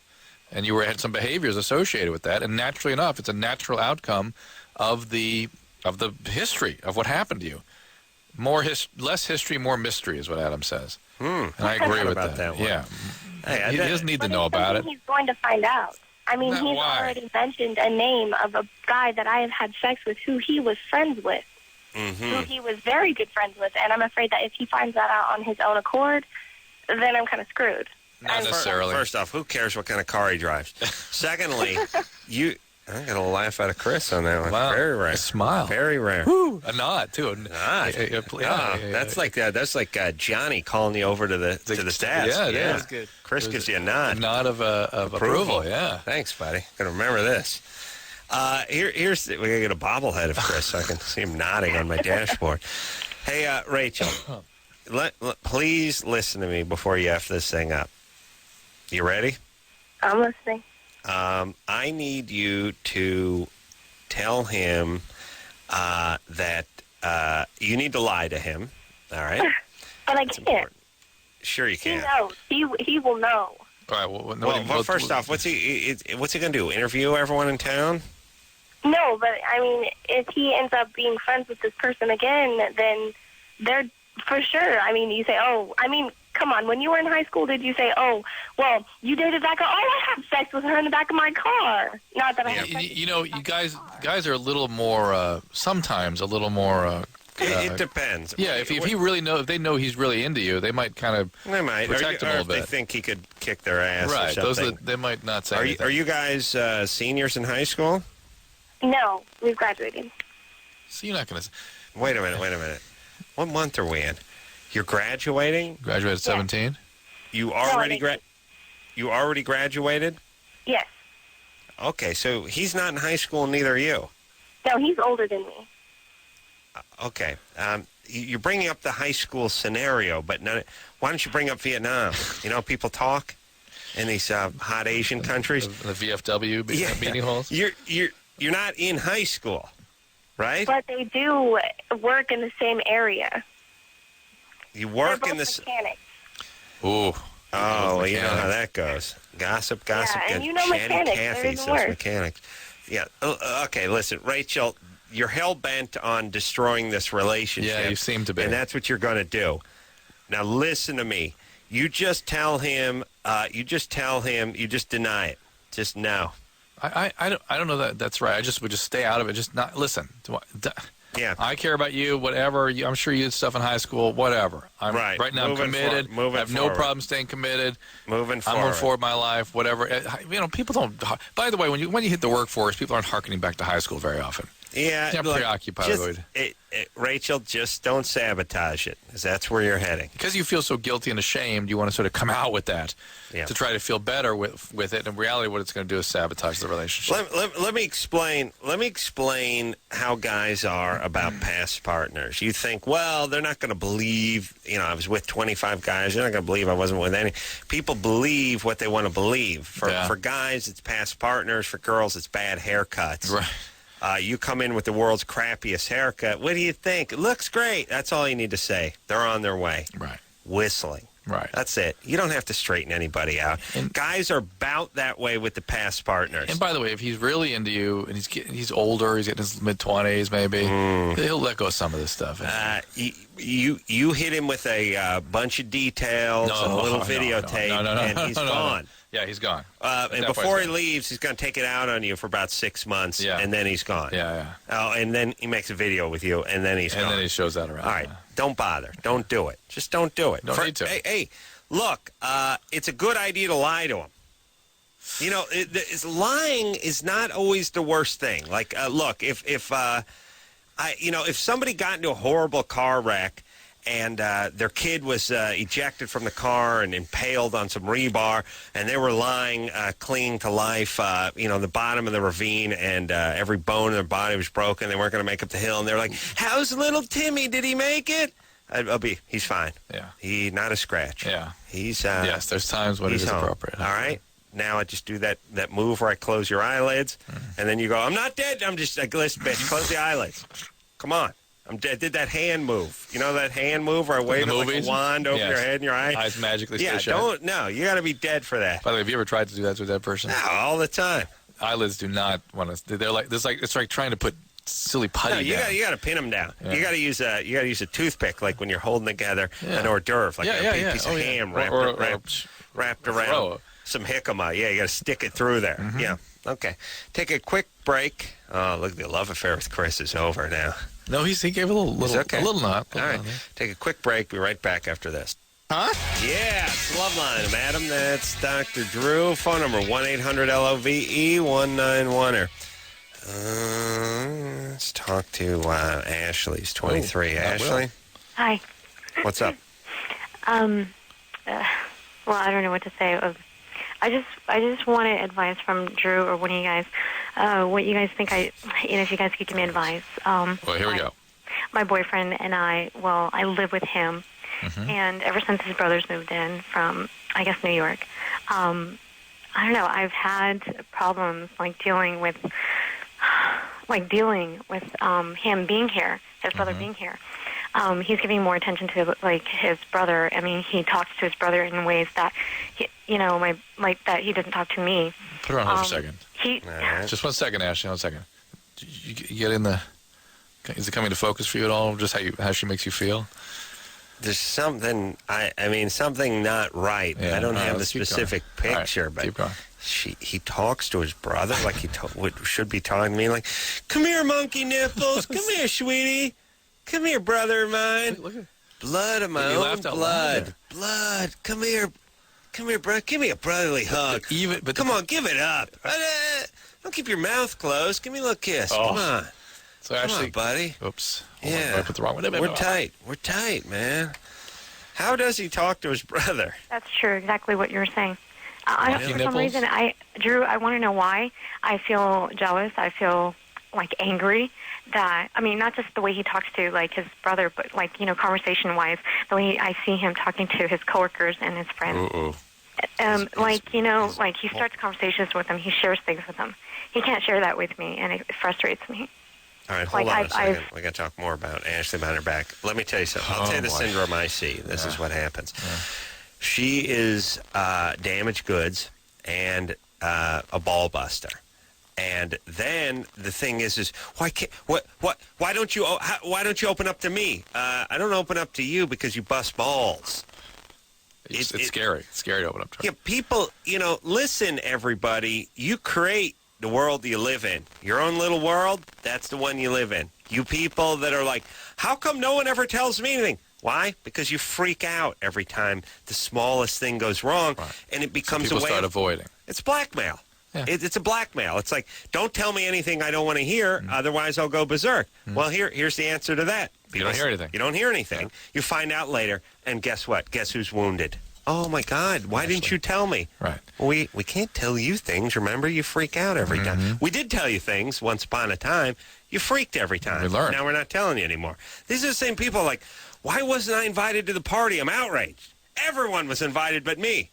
and you had some behaviors associated with that, and naturally enough, it's a natural outcome of the history of what happened to you. Less history, more mystery is what Adam says. And I agree with about that one. Yeah. Hey, he doesn't need to know about it. He's going to find out. I mean, he's already mentioned a name of a guy that I have had sex with who he was friends with. Who he was very good friends with, and I'm afraid that if he finds that out on his own accord, then I'm kind of screwed. Not necessarily. First off, who cares what kind of car he drives? Secondly, I got a laugh out of Chris on that one. Wow. Very rare. A smile. Very rare. Woo, a nod, too. That's like Johnny calling you over to the desk. Yeah, it is. Good. Chris gives you a nod. A nod of approval, yeah. Thanks, buddy. Gonna remember this. Here's we gotta get a bobblehead of Chris so I can see him nodding on my dashboard. Hey, Rachel, please listen to me before you F this thing up. You ready? I'm listening. I need you to tell him that you need to lie to him. All right? But I can't. Sure, you can. He knows. He will know. All right. Well, first off, what's he going to do? Interview everyone in town? No, but I mean, if he ends up being friends with this person again, then they're for sure. I mean, you say, come on. When you were in high school, did you say, oh, well, you dated that girl? Oh, I had sex with her in the back of my car. Not that I had sex. You guys are a little more, sometimes a little more. It depends. Yeah, if they know he's really into you, they might kind of protect him a little bit. They think he could kick their ass. Right. Or something. They might not say anything. Are you guys seniors in high school? No, we've graduated. So you're not going to. Wait a minute. What month are we in? You're graduating? Graduated at 17? You already graduated? Yes. Okay, so he's not in high school, and neither are you. No, he's older than me. Okay. You're bringing up the high school scenario, but why don't you bring up Vietnam? You know, people talk in these hot Asian countries. The VFW meeting halls? You're not in high school, right? But they do work in the same area. You work They're in both the... mechanics. Ooh. Oh, you know how that goes. Gossip. Yeah, and you know Chatty mechanics. Cathy's those mechanics. Yeah. Okay, listen, Rachel, you're hell-bent on destroying this relationship. Yeah, you seem to be. And that's what you're going to do. Now, listen to me. You just tell him, you just deny it. Just no. I don't know that that's right. I just would just stay out of it. Just not listen. Yeah. I care about you, whatever. I'm sure you did stuff in high school, whatever. Right now I'm committed. I have no problem staying committed. Moving forward. I'm moving forward in my life, whatever. You know, people don't... By the way, when you hit the workforce, people aren't hearkening back to high school very often. Yeah. They're preoccupied with it. Rachel, just don't sabotage it, because that's where you're heading. Because you feel so guilty and ashamed, you want to sort of come out with that to try to feel better with it. In reality, what it's going to do is sabotage the relationship. Let me explain how guys are about past partners. You think, well, they're not going to believe, I was with 25 guys. They're not going to believe I wasn't with any. People believe what they want to believe. For guys, it's past partners. For girls, it's bad haircuts. Right. You come in with the world's crappiest haircut. What do you think? It looks great. That's all you need to say. They're on their way. Right. whistling. Right. That's it. You don't have to straighten anybody out. And guys are about that way with the past partners. And by the way, if he's really into you and he's older, he's getting his mid-20s maybe, he'll let go of some of this stuff. You hit him with a bunch of details and a little videotape, and he's gone. Yeah, he's gone. And before he leaves, he's going to take it out on you for about 6 months, and then he's gone. Yeah. Oh, and then he makes a video with you, and then he's gone. And then he shows that around. All right, don't bother. Don't do it. Just don't do it. Don't need to. Hey, look, it's a good idea to lie to him. You know, lying is not always the worst thing. Like, look, if somebody got into a horrible car wreck and their kid was ejected from the car and impaled on some rebar, and they were lying, clinging to life, the bottom of the ravine, and every bone in their body was broken. They weren't going to make up the hill, and they're like, "How's little Timmy? Did he make it?" He's fine. Yeah. Not a scratch. Yeah. He's yes, there's times when it is home. appropriate. All right. Now I just do that move where I close your eyelids, and then you go, "I'm not dead. I'm just like, listen, bitch, close the eyelids. Come on. I did that hand move. You know that hand move where I wave it like a wand over your head and your eye? Eyes magically stay shut. You got to be dead for that. By the way, have you ever tried to do that to a dead person? No, all the time. Eyelids do not want to. They're like it's like trying to put silly putty down. You got to pin them down. Yeah. You got to use a toothpick like when you're holding together an hors d'oeuvre, like a piece of ham wrapped around some jicama. Yeah, you got to stick it through there. Mm-hmm. Yeah. Okay. Take a quick break. Oh, look, the love affair with Chris is over now. No, he gave a little nod. All right. Take a quick break. Be right back after this. Huh? Yeah, it's Loveline, Adam. That's Dr. Drew. Phone number 1-800-LOVE-191. Let's talk to Ashley's 23. Ashley? Hi. What's up? Well, I don't know what to say. I just wanted advice from Drew or one of you guys. What you guys think if you guys could give me advice. Well, here we go. My boyfriend and I live with him, and ever since his brothers moved in from, I guess, New York, I don't know, I've had problems dealing with him being here, his brother being here. He's giving more attention to his brother. I mean, he talks to his brother in ways that that he doesn't talk to me. Put her on hold for a second. Just 1 second, Ashley. 1 second. You get in the. Is it coming to focus for you at all? Just how she makes you feel? There's something. Something not right. Yeah, I don't have the specific picture, but keep going. He talks to his brother like he should be talking to me. Like, "Come here, monkey nipples. Come here, sweetie. Come here, brother of mine. Look at blood of my own blood. Blood. Come here, bro. Give me a brotherly hug. Come on, give it up. Don't keep your mouth closed. Give me a little kiss. Come on. So Ashley, come on, buddy. Oops. Yeah. I put the wrong one. We're tight. We're tight, man. How does he talk to his brother? That's true. Exactly what you were saying. For some reason, Drew, I want to know why. I feel jealous. I feel angry. That, I mean, not just the way he talks to his brother, but conversation-wise, the way I see him talking to his coworkers and his friends. He starts conversations with them. He shares things with them. He can't share that with me, and it frustrates me. All right, hold on a second. We got to talk more about Ashley behind her back. Let me tell you something. I'll tell you the syndrome I see. This is what happens. Yeah. She is damaged goods and a ball buster. And then the thing is why don't you open up to me? I don't open up to you because you bust balls. It's scary. It's scary to open up to. Yeah, people, listen, everybody. You create the world you live in. Your own little world, that's the one you live in. You people that are like, how come no one ever tells me anything? Why? Because you freak out every time the smallest thing goes wrong, and it becomes a way. People start avoiding. It's blackmail. Yeah. It's a blackmail. It's like, don't tell me anything I don't want to hear, otherwise I'll go berserk. Well, here's the answer to that. You don't hear anything. You don't hear anything. Yeah. You find out later, and guess what? Guess who's wounded? Oh, my God, why didn't you tell me? Right. We can't tell you things. Remember, you freak out every time. We did tell you things once upon a time. You freaked every time. We learned. Now we're not telling you anymore. These are the same people like, why wasn't I invited to the party? I'm outraged. Everyone was invited but me.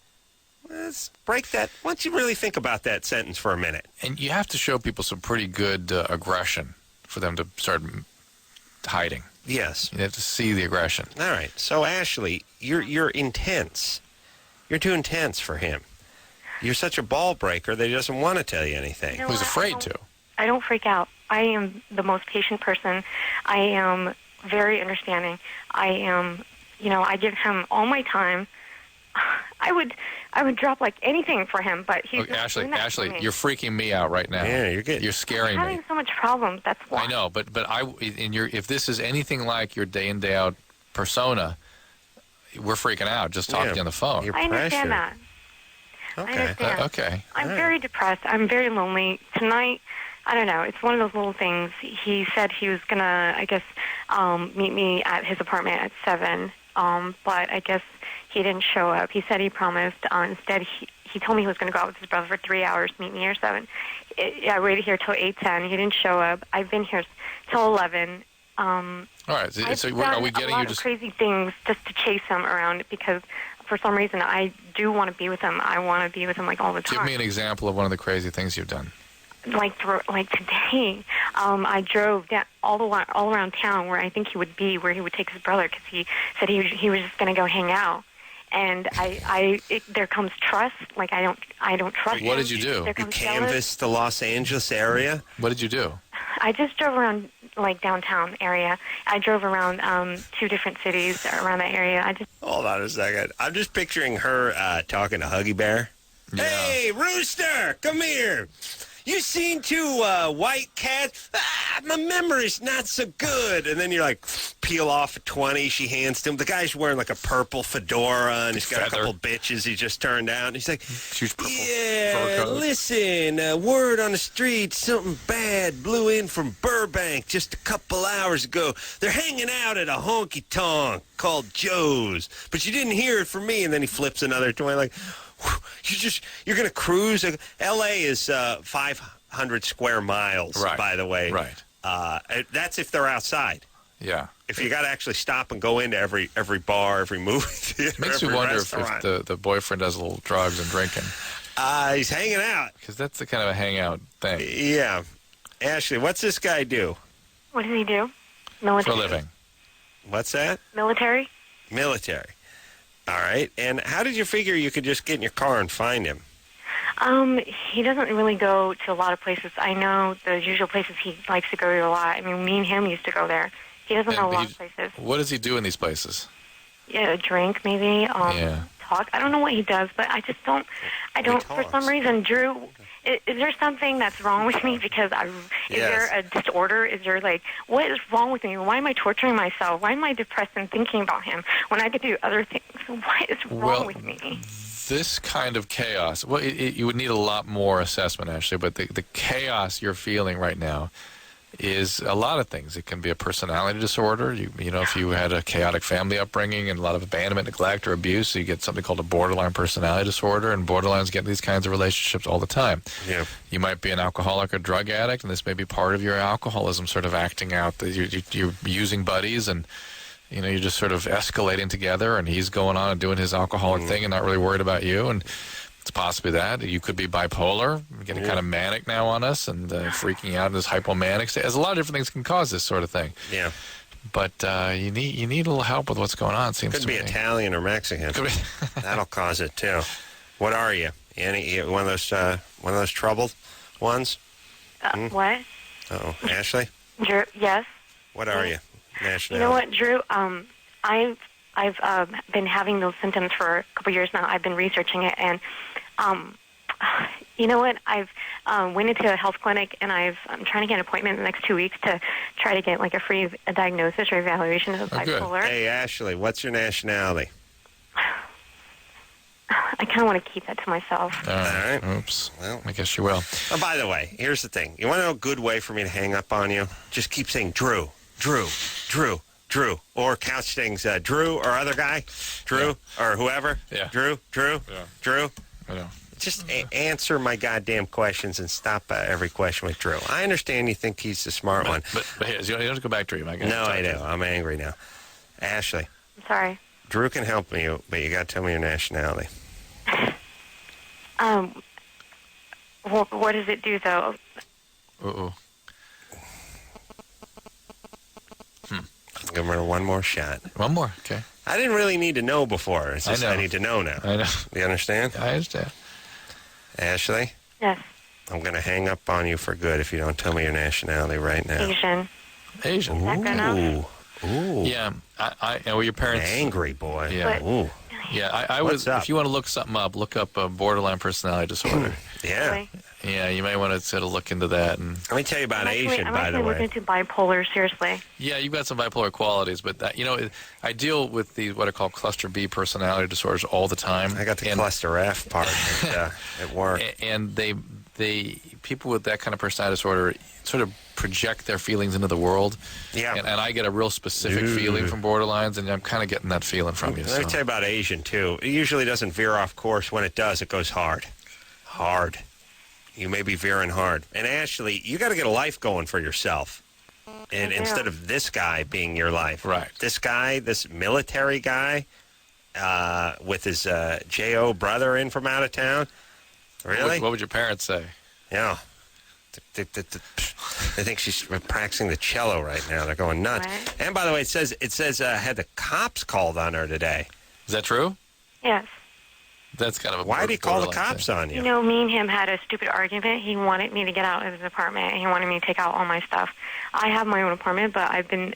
Let's break that. Why don't you really think about that sentence for a minute? And you have to show people some pretty good aggression for them to start hiding. Yes. You have to see the aggression. All right. So, Ashley, you're intense. You're too intense for him. You're such a ball breaker that he doesn't want to tell you anything. You know He's what? afraid to. I don't freak out. I am the most patient person. I am very understanding. I am, I give him all my time. I would drop like anything for him, but he's Okay, Ashley, me. you're freaking me out right now. Yeah, you're good. You're scaring I'm having me. so much problems. That's why. I know, but if this is anything like your day in day out persona, we're freaking out just talking on the phone. You're I understand pressured. that. Okay. I understand. Okay. I'm very depressed. I'm very lonely. Tonight, I don't know. It's one of those little things. He said he was going to, I guess, meet me at his apartment at 7, but I guess he didn't show up. He said he promised. Instead, he told me he was going to go out with his brother for 3 hours, meet me here 7. I waited here till 8:10. He didn't show up. I've been here till 11. All right. So are we getting a lot you of just crazy things just to chase him around because for some reason I do want to be with him. I want to be with him like all the time. give me an example of one of the crazy things you've done? Like today, I drove down all around town where I think he would be, where he would take his brother because he said he was just going to go hang out. And there comes trust. Like I don't trust him. What did you do? You canvassed the Los Angeles area? What did you do? I just drove around like downtown area. I drove around 2 different cities around that area. Hold on a second. I'm just picturing her talking to Huggy Bear. Yeah. Hey, Rooster, come here. You seen 2 white cats? My memory's not so good. And then you're like, peel off a 20. She hands to him. The guy's wearing like a purple fedora, and he's got a couple bitches he just turned down. And he's like, huge purple fur yeah, coat. listen, word on the street, something bad blew in from Burbank just a couple hours ago. They're hanging out at a honky-tonk called Joe's. But you didn't hear it from me. And then he flips another 20 like, you're going to cruise. L.A. is 500 square miles, Right. by the way. Right. That's if they're outside. Yeah. If you got to actually stop and go into every bar, every movie theater, Makes every me wonder if restaurant. the boyfriend does a little drugs and drinking. He's hanging out. Because that's the kind of a hangout thing. Yeah. Ashley, what's this guy do? What does he do? For Military. a living. What's that? Military. Military. All right. And how did you figure you could just get in your car and find him? He doesn't really go to a lot of places. I know the usual places he likes to go to a lot. I mean, me and him used to go there. He doesn't know a lot of places. What does he do in these places? Yeah, drink maybe. Talk. I don't know what he does, but I just don't. For some reason, Drew. Is there something that's wrong with me? Because is there a disorder? Is there what is wrong with me? Why am I torturing myself? Why am I depressed and thinking about him when I could do other things? What is wrong with me? This kind of chaos, you would need a lot more assessment, actually, but the chaos you're feeling right now is a lot of things. It can be a personality disorder. You know, if you had a chaotic family upbringing and a lot of abandonment, neglect, or abuse, you get something called a borderline personality disorder, and borderlines get these kinds of relationships all the time. Yeah. You might be an alcoholic or drug addict, and this may be part of your alcoholism sort of acting out. You're using buddies, and you're just sort of escalating together, and he's going on and doing his alcoholic thing and not really worried about you. And it's possibly that. You could be bibipolar, getting kind of manic now on us and freaking out in this hypomanic state. There's a lot of different things can cause this sort of thing. Yeah. But you need a little help with what's going on, it seems to me. Could be Italian or Mexican. Could be. That'll cause it, too. What are you? One of those troubled ones? What? Uh-oh. Ashley? Drew, yes. What are you? Nationality. You know what, Drew? I've been having those symptoms for a couple years now. I've been researching it, and you know what? I've went into a health clinic, and I'm trying to get an appointment in the next 2 weeks to try to get a free diagnosis or evaluation of bipolar. Hey, Ashley, what's your nationality? I kind of want to keep that to myself. All right. Oops. Well, I guess you will. Oh, by the way, here's the thing. You want to know a good way for me to hang up on you? Just keep saying Drew, Drew, Drew, Drew. Or couch things, Drew or other guy, Drew or whoever. Yeah. Drew, Drew, Yeah. Drew. I know. Just answer my goddamn questions and stop every question with Drew. I understand you think he's the smart one. But here, you don't have to go back to him. No, I do. I'm angry now. Ashley. I'm sorry. Drew can help me, but you got to tell me your nationality. What does it do, though? Uh-oh. Give her one more shot. One more, okay. I didn't really need to know before. It's just I need to know now. I know. You understand? I understand. Ashley? Yes. I'm going to hang up on you for good if you don't tell me your nationality right now. Asian. Ooh. Is that good enough? Ooh. Yeah. Were your parents... Angry boy. Yeah. Ooh. Yeah, I was... If you want to look something up, look up borderline personality disorder. Yeah. Really? Yeah, you might want to sort of look into that. And let me tell you about Asian, by the way. I'm looking into bipolar, seriously. Yeah, you've got some bipolar qualities, but that, I deal with what I call cluster B personality disorders all the time. I got the cluster F part at work. And they people with that kind of personality disorder sort of project their feelings into the world. Yeah. And I get a real specific feeling from borderlines, and I'm kind of getting that feeling from you. Let me tell you about Asian, too. It usually doesn't veer off course. When it does, it goes hard. Hard. You may be veering hard. And Ashley, you got to get a life going for yourself. And instead of this guy being your life. Right. This guy, this military guy, with his J.O. brother in from out of town. Really? What would your parents say? Yeah. They think she's practicing the cello right now. They're going nuts. Right. And by the way, it says had the cops called on her today. Is that true? Yes. That's kind of a Why did he call the cops on you? You know, me and him had a stupid argument. He wanted me to get out of his apartment, and he wanted me to take out all my stuff. I have my own apartment, but I've been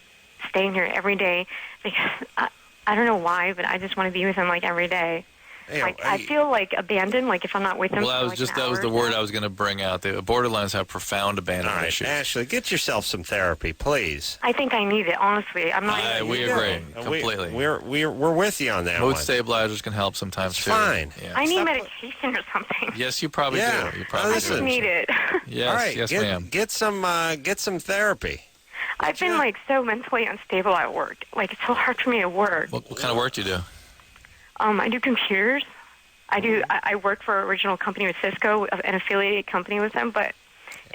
staying here every day because I don't know why, but I just want to be with him like every day. I feel like abandoned, like if I'm not with him. Well, that was the word I was going to bring out. The borderlines have profound abandonment issues. Ashley, get yourself some therapy, please. I think I need it, honestly. I'm not. We agree completely. We're with you on that. Mood stabilizers can help sometimes too. Fine. Yeah. I need medication or something. Yes, you probably do. You probably I just need it. Yes, all right, yes, ma'am. Get some therapy. I've been like so mentally unstable at work. Like it's so hard for me to work. What kind of work do you do? I do computers. I work for an original company with Cisco, an affiliated company with them, but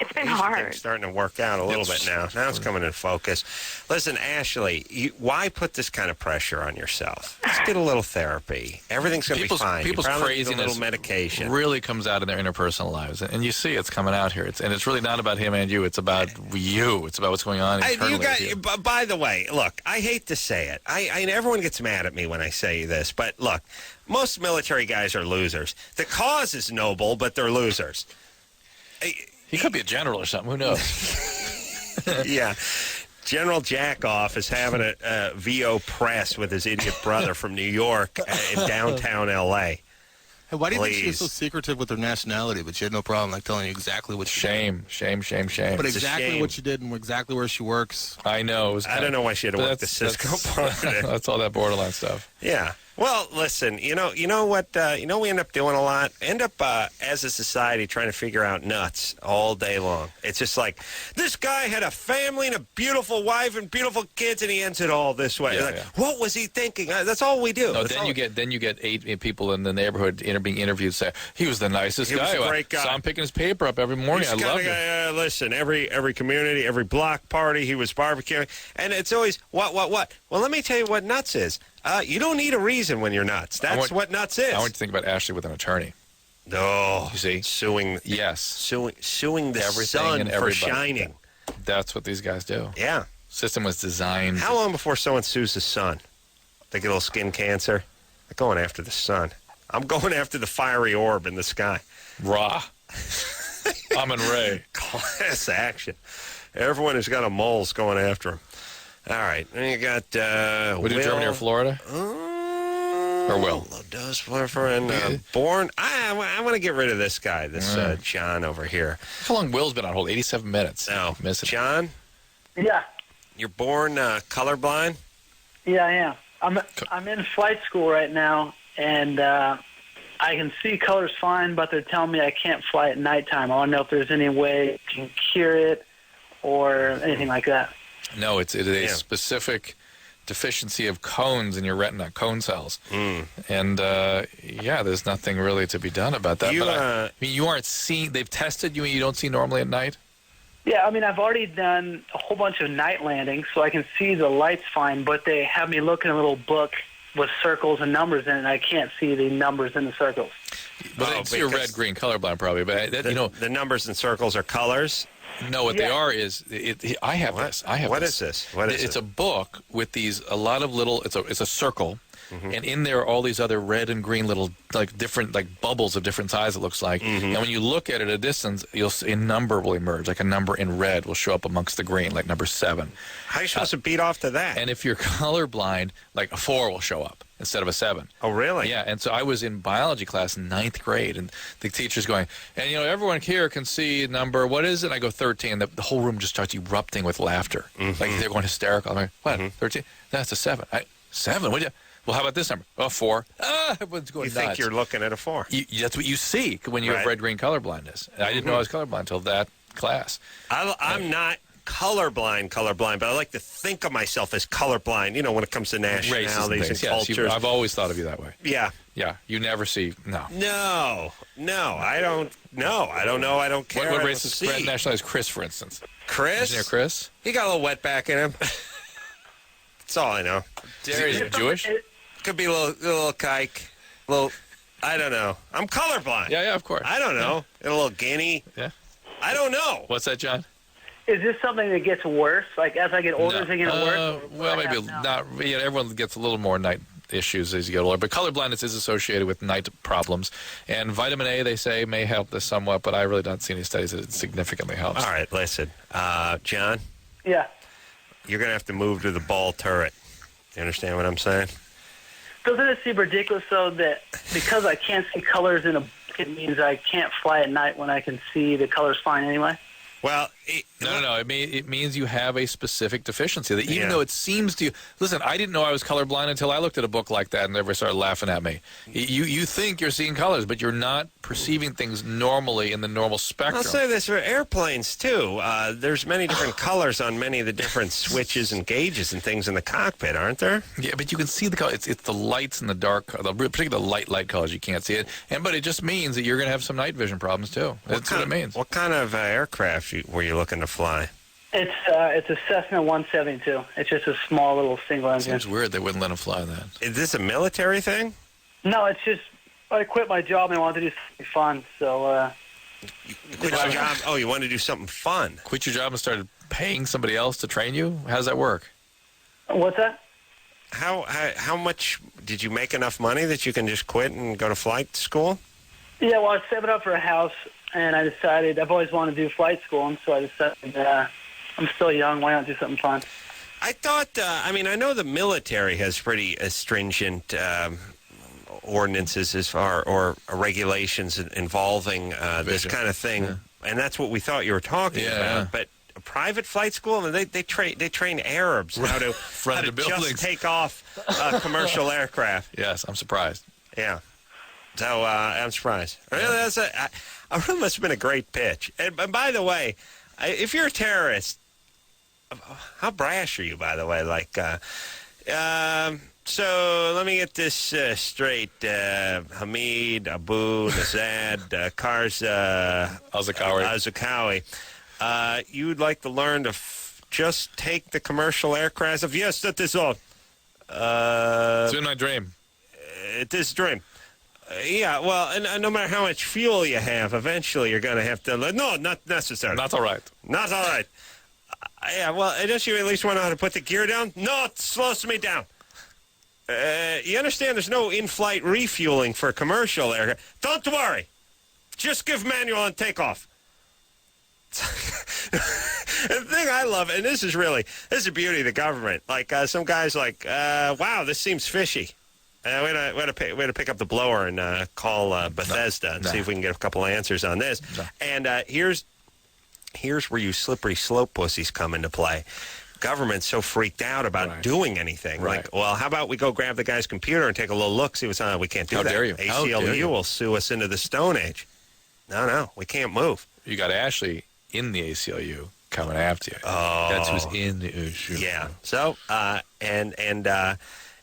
it's been hard. It's starting to work out a little bit now. Now it's coming in focus. Listen, Ashley, why put this kind of pressure on yourself? Just get a little therapy. Everything's going to be fine. People's craziness need a little medication. Really comes out in their interpersonal lives, and you see it's coming out here. It's really not about him and you. It's about you. It's about what's going on internally. By the way, look, I hate to say it. Everyone gets mad at me when I say this, but look, most military guys are losers. The cause is noble, but they're losers. He could be a general or something. Who knows? Yeah. General Jackoff is having a VO press with his idiot brother from New York in downtown L.A. Hey, why do you think she was so secretive with her nationality, but she had no problem telling you exactly what she did? Shame. But it's exactly what she did and exactly where she works. I know. I don't know why she had to work the Cisco part of it. That's all that borderline stuff. Yeah. Well, listen, you know what we end up doing a lot? End up, as a society, trying to figure out nuts all day long. It's just like, this guy had a family and a beautiful wife and beautiful kids, and he ends it all this way. Yeah, what was he thinking? That's all we do. No, then you get 8 people in the neighborhood being interviewed say, he was the nicest guy. He was a great guy. Saw him picking his paper up every morning. I loved it. Listen, every community, every block party, he was barbecuing. And it's always, what? Well, let me tell you what nuts is. You don't need a reason when you're nuts. That's what nuts is. I want you to think about Ashley with an attorney. No. You see? Suing. Yes. Suing the sun for shining. That's what these guys do. Yeah. System was designed. How long before someone sues the sun? They get a little skin cancer? They're going after the sun. I'm going after the fiery orb in the sky. Rah. Amun Ray. Class action. Everyone who's got a mole's going after him. All right. Then you got Would you Germany or Florida? Or Will? Does Florida born? I want to get rid of this guy, John over here. How long Will's been on hold? 87 minutes. No. John? Yeah. You're born colorblind? Yeah, I am. I'm in flight school right now, and I can see colors fine, but they're telling me I can't fly at nighttime. I want to know if there's any way you can cure it or anything like that. No, it is a specific deficiency of cones in your retina, cone cells. And, there's nothing really to be done about that. But you aren't seeing, they've tested you and you don't see normally at night? Yeah, I've already done a whole bunch of night landings, so I can see the lights fine, but they have me look in a little book with circles and numbers in it, and I can't see the numbers in the circles. But it's your red-green colorblind probably, but the numbers and circles are colors? No, what they are is I have this. I have What this. is this? What is It's it? a book with a lot of little. It's a circle. And in there are all these other red and green little, different, bubbles of different size, it looks like. And when you look at it at a distance, you'll see a number will emerge. Like a number in red will show up amongst the green, like number 7. How are you supposed to beat off to that? And if you're colorblind, like a 4 will show up instead of a 7. Oh, really? Yeah, and so I was in biology class in 9th grade, and the teacher's going, and, everyone here can see number, what is it? And I go, 13. The whole room just starts erupting with laughter. Like they're going hysterical. I'm like, what, 13? That's a 7. 7? What do you... Well, how about this number? Oh, 4. Everyone's going You nuts. think you're looking at a 4. That's what you see when you have red-green colorblindness. I didn't know I was colorblind until that class. I'm not colorblind, but I like to think of myself as colorblind, when it comes to nationalities and cultures. Yes, I've always thought of you that way. Yeah. Yeah, you never see, no. No, I don't know. I don't care. What race is nationality is Chris, for instance? Chris? Engineer Chris? He got a little wetback in him. That's all I know. Is he Jewish? Could be a little kike. I don't know. I'm colorblind. Yeah, of course. I don't know. A little guinea. Yeah. I don't know. What's that, John? Is this something that gets worse? Like, as I get older, is it going to worse? Well, maybe not. Yeah, everyone gets a little more night issues as you get older. But colorblindness is associated with night problems. And vitamin A, they say, may help this somewhat, but I really don't see any studies that it significantly helps. All right, listen. John? Yeah. You're going to have to move to the ball turret. You understand what I'm saying? Doesn't it seem ridiculous, though, that because I can't see colors in a book, it means I can't fly at night when I can see the colors fine anyway? Well, no. It means you have a specific deficiency. That even though it seems to you, listen, I didn't know I was colorblind until I looked at a book like that and everybody started laughing at me. You think you're seeing colors, but you're not perceiving things normally in the normal spectrum. I'll say this for airplanes too. There's many different colors on many of the different switches and gauges and things in the cockpit, aren't there? Yeah, but you can see the color. It's the lights and the dark, particularly the light colors. You can't see it, but it just means that you're going to have some night vision problems too. That's what it means. What kind of aircraft were you looking to fly? It's a Cessna 172. It's just a small little single engine. Seems weird they wouldn't let him fly that. Is this a military thing? No, it's just I quit my job and I wanted to do something fun. So you quit your job? Oh, you wanted to do something fun? Quit your job and started paying somebody else to train you? How does that work? What's that? How much did you make enough money that you can just quit and go to flight school? Yeah, well, I was saving up for a house, and I decided I've always wanted to do flight school, and so I decided I'm still young. Why not do something fun? I thought, I know the military has pretty stringent ordinances or regulations involving this kind of thing, and that's what we thought you were talking about. But a private flight school, and they train Arabs how to just take off commercial aircraft. Yes, I'm surprised. Yeah. So I'm surprised. Really, I really must have been a great pitch. And by the way, if you're a terrorist, how brash are you? By the way, so let me get this straight. Hamid, Abu, Nazad, Azakawi. You'd like to learn to just take the commercial aircraft? Yes, that is all. It's in my dream. It is dream. Yeah, well, and no matter how much fuel you have, eventually you're going to have to... No, not necessary. Not all right. Not all right. Yeah, well, don't you at least want to know how to put the gear down? No, it slows me down. You understand there's no in-flight refueling for commercial aircraft. Don't worry. Just give manual and take off. The thing I love, and this is the beauty of the government. Some guys wow, this seems fishy. We had to pick up the blower and call Bethesda and see if we can get a couple of answers on this. No. And here's where you slippery slope pussies come into play. Government's so freaked out about doing anything. Right. Well, how about we go grab the guy's computer and take a little look, see what's on it? We can't do that. How dare you? ACLU will sue us into the Stone Age. No, we can't move. You got Ashley in the ACLU coming after you. Oh. That's who's in the ACLU. Yeah. So, and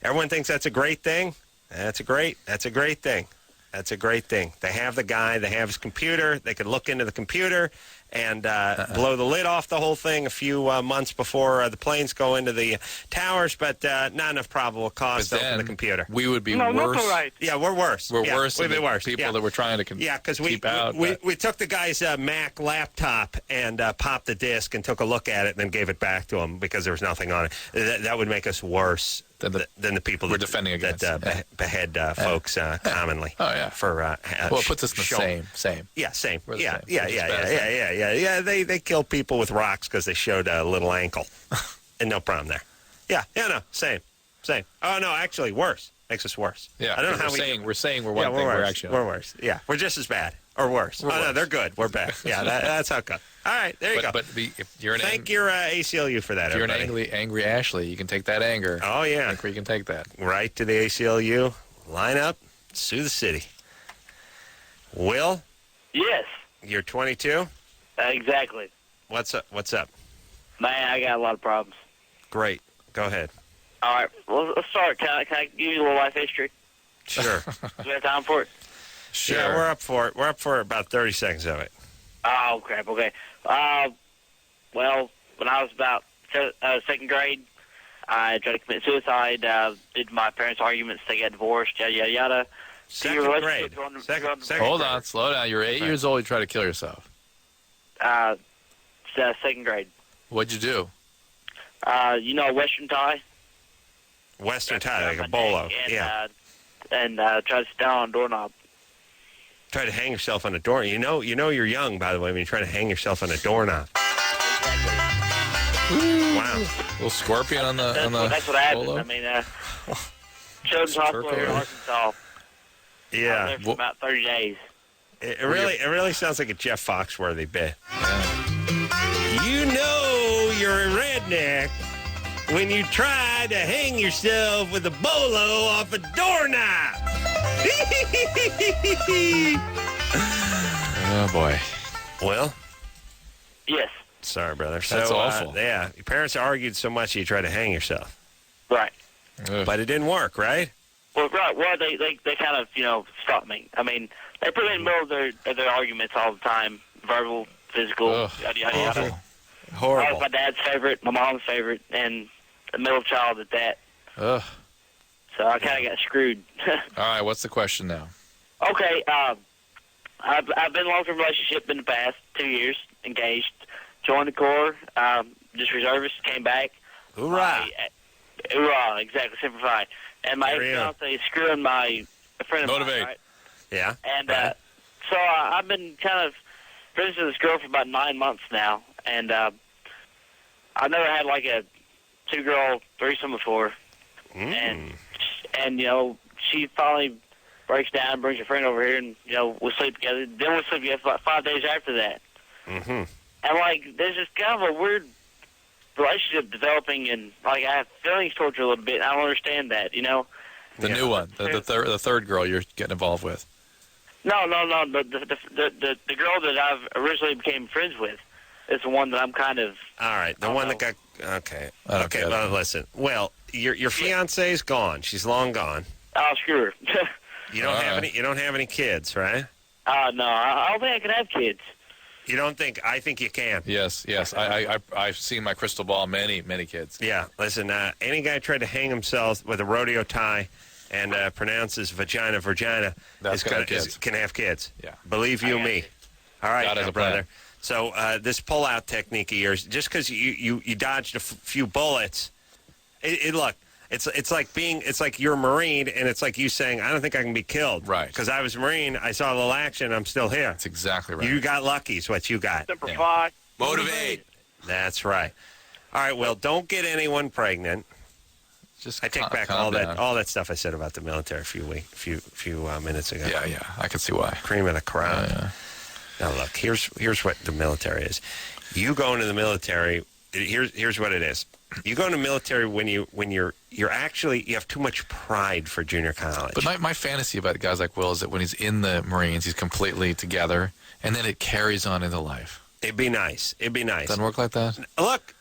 everyone thinks that's a great thing. That's a great thing. That's a great thing. They have the guy. They have his computer. They can look into the computer, and blow the lid off the whole thing a few months before the planes go into the towers, but not enough probable cause to open the computer. We would be worse. Right. Yeah, we're worse. We're worse than the worse. People that were trying to because keep out. We took the guy's Mac laptop and popped the disk and took a look at it and then gave it back to him because there was nothing on it. That would make us worse than the people we're defending against. That behead folks commonly. Oh, yeah. For well, it puts us in the same. Yeah, same. We're the Yeah, same. yeah. They kill people with rocks because they showed a little ankle, and no problem there. Yeah, no, same. Oh no, actually, worse. Makes us worse. Yeah, I don't know how we're saying we're one thing. We're worse. Yeah, we're just as bad or worse. No, they're good. We're bad. Yeah, that's how it goes. All right, there you go. But if you're thank your ACLU for that. If you're everybody. an angry Ashley, you can take that anger. Oh yeah, I think we can take that right to the ACLU. Line up, sue the city. Will? Yes. You're 22. Exactly. What's up? Man, I got a lot of problems. Great. Go ahead. All right, well, let's start. Can I give you a little life history? Sure. Do we have time for it? Sure. Yeah, we're up for it. We're up for about 30 seconds of it. Oh, crap. Okay. Well, when I was about second grade, I tried to commit suicide. Did my parents' arguments. They got divorced. Yada yada yada. Second grade. Second Hold grade. on, slow down. You're 8 years old. You try to kill yourself. Second grade. What'd you do? You know, Western tie. Western tie, like a bolo. And try to sit down on a doorknob. Try to hang yourself on a door. You know you're young, by the way, when you try to hang yourself on a doorknob. Exactly. Wow. A little scorpion on the That's what happened. bolo? I mean, Children's Hospital in Arkansas. Yeah. I was there for about 30 days. It really sounds like a Jeff Foxworthy bit. You know you're a redneck when you try to hang yourself with a bolo off a doorknob. Oh, boy. Well? Yes. Sorry, brother. That's awful. Yeah, your parents argued so much you tried to hang yourself. Right. But it didn't work, right? Well, right. Well, they kind of, stopped me. I mean, they put me in the middle of their arguments all the time. Verbal, physical, yada, yada, yada. Horrible. I was my dad's favorite, my mom's favorite, and the middle child at that. Ugh. So I kind of got screwed. All right, what's the question now? Okay, I've been in a long-term relationship in the past 2 years, engaged, joined the Corps, just reservist, came back. Hoorah. Hoorah, exactly, Semper Fi. And my ex-fiance is screwing a friend of Motivate. mine, right? Yeah. And so I've been kind of friends with this girl for about 9 months now, and I've never had like a two-girl threesome before. And she finally breaks down, brings her friend over here, and we sleep together. Then we sleep together for about 5 days after that. Mm-hmm. And like, there's just kind of a weird relationship developing, and like I have feelings towards her a little bit. I don't understand that, The new one, the third girl you're getting involved with. No. The girl that I've originally became friends with is the one that I'm kind of. All right, the one that got. Okay. Okay. Well, listen. Well, your fiance's gone. She's long gone. Oh, screw her. You don't have any. You don't have any kids, right? No. I don't think I can have kids. You don't think? I think you can. Yes. I've seen my crystal ball many kids. Yeah. Listen. Any guy tried to hang himself with a rodeo tie and pronounces vagina can have kids. Yeah. Believe you me. All right, God has a brother. plan. So this pull-out technique of yours, just because you dodged a few bullets, look, it's like you're a Marine, and it's like you saying, I don't think I can be killed. Right. Because I was a Marine, I saw a little action, I'm still here. That's exactly right. You got lucky is what you got. Semper Fi. Motivate. That's right. All right, well, don't get anyone pregnant. I take back all that stuff I said about the military a few minutes ago. Yeah, I can see why. Cream of the crop. Yeah. Now look, here's what the military is. You go into the military. Here's what it is. You go into the military when you have too much pride for junior college. But my fantasy about guys like Will is that when he's in the Marines, he's completely together, and then it carries on into life. It'd be nice. Doesn't work like that. Look.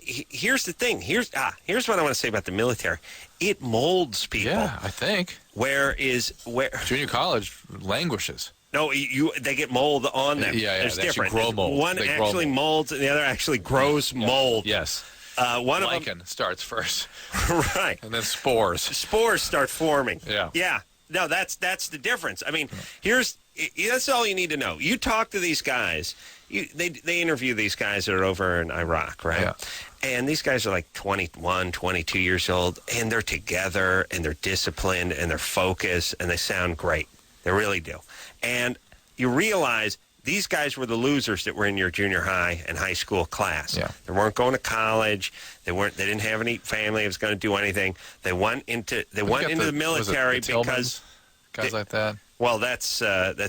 Here's the thing. Here's what I want to say about the military. It molds people. Yeah, I think. Where junior college languishes. No, they get mold on them. Yeah, There's they different. grow mold. One They grow actually mold. molds, and the other actually grows mold. Yes. One of Lichen starts first. Right. And then spores. Spores start forming. Yeah. Yeah. No, that's the difference. I mean, that's all you need to know. You talk to these guys. They interview these guys that are over in Iraq, right? Yeah. And these guys are like 21, 22 years old, and they're together, and they're disciplined, and they're focused, and they sound great. They really do. And you realize these guys were the losers that were in your junior high and high school class. Yeah. They weren't going to college. They didn't have any family that was going to do anything. They went into the military because guys like that. Well, that's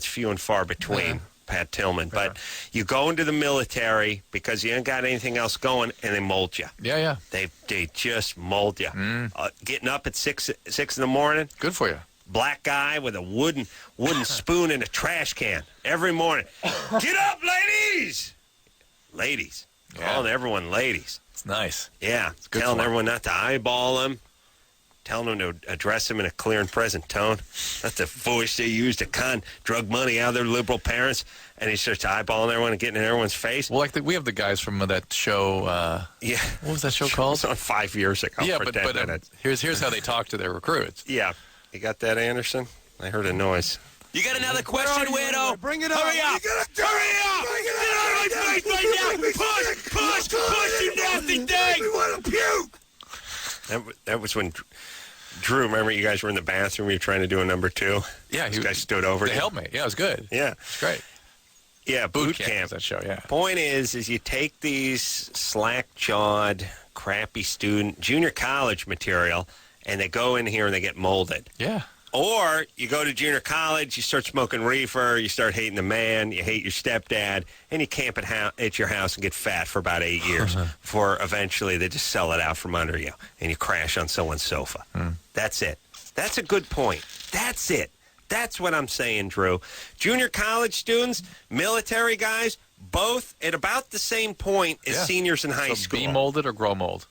few and far between. Pat Tillman. Fair. But you go into the military because you ain't got anything else going, and they mold you. Yeah. They just mold you. Getting up at 6 in the morning. Good for you. Black guy with a wooden spoon in a trash can every morning. Get up, ladies! Ladies. Yeah. Calling everyone ladies. It's nice. Yeah. It's good telling for everyone not to eyeball them. Telling them to address them in a clear and present tone. That's the voice they use to drug money out of their liberal parents. And he starts eyeballing everyone and getting in everyone's face. Well, we have the guys from that show. Yeah. What was that show called? It was on 5 years ago. Yeah, for but here's how they talk to their recruits. Yeah. You got that, Anderson? I heard a noise. You got another question, weirdo? Bring it on. Hurry up! Hurry up! Get out of my face right now! Push, you nasty thing! We want to puke! That was when Drew, remember you guys were in the bathroom, you were trying to do a number 2? Yeah. This guy stood over They you. helped me. Yeah, it was good. Yeah. It's great. Yeah, boot camp. Was that show, yeah. Point is you take these slack-jawed, crappy junior college material, and they go in here and they get molded. Yeah. Or you go to junior college, you start smoking reefer, you start hating the man, you hate your stepdad, and you camp at your house and get fat for about 8 years before eventually they just sell it out from under you and you crash on someone's sofa. That's it. That's a good point. That's it. That's what I'm saying, Drew. Junior college students, military guys, both at about the same point as seniors in high school. Be molded or grow mold?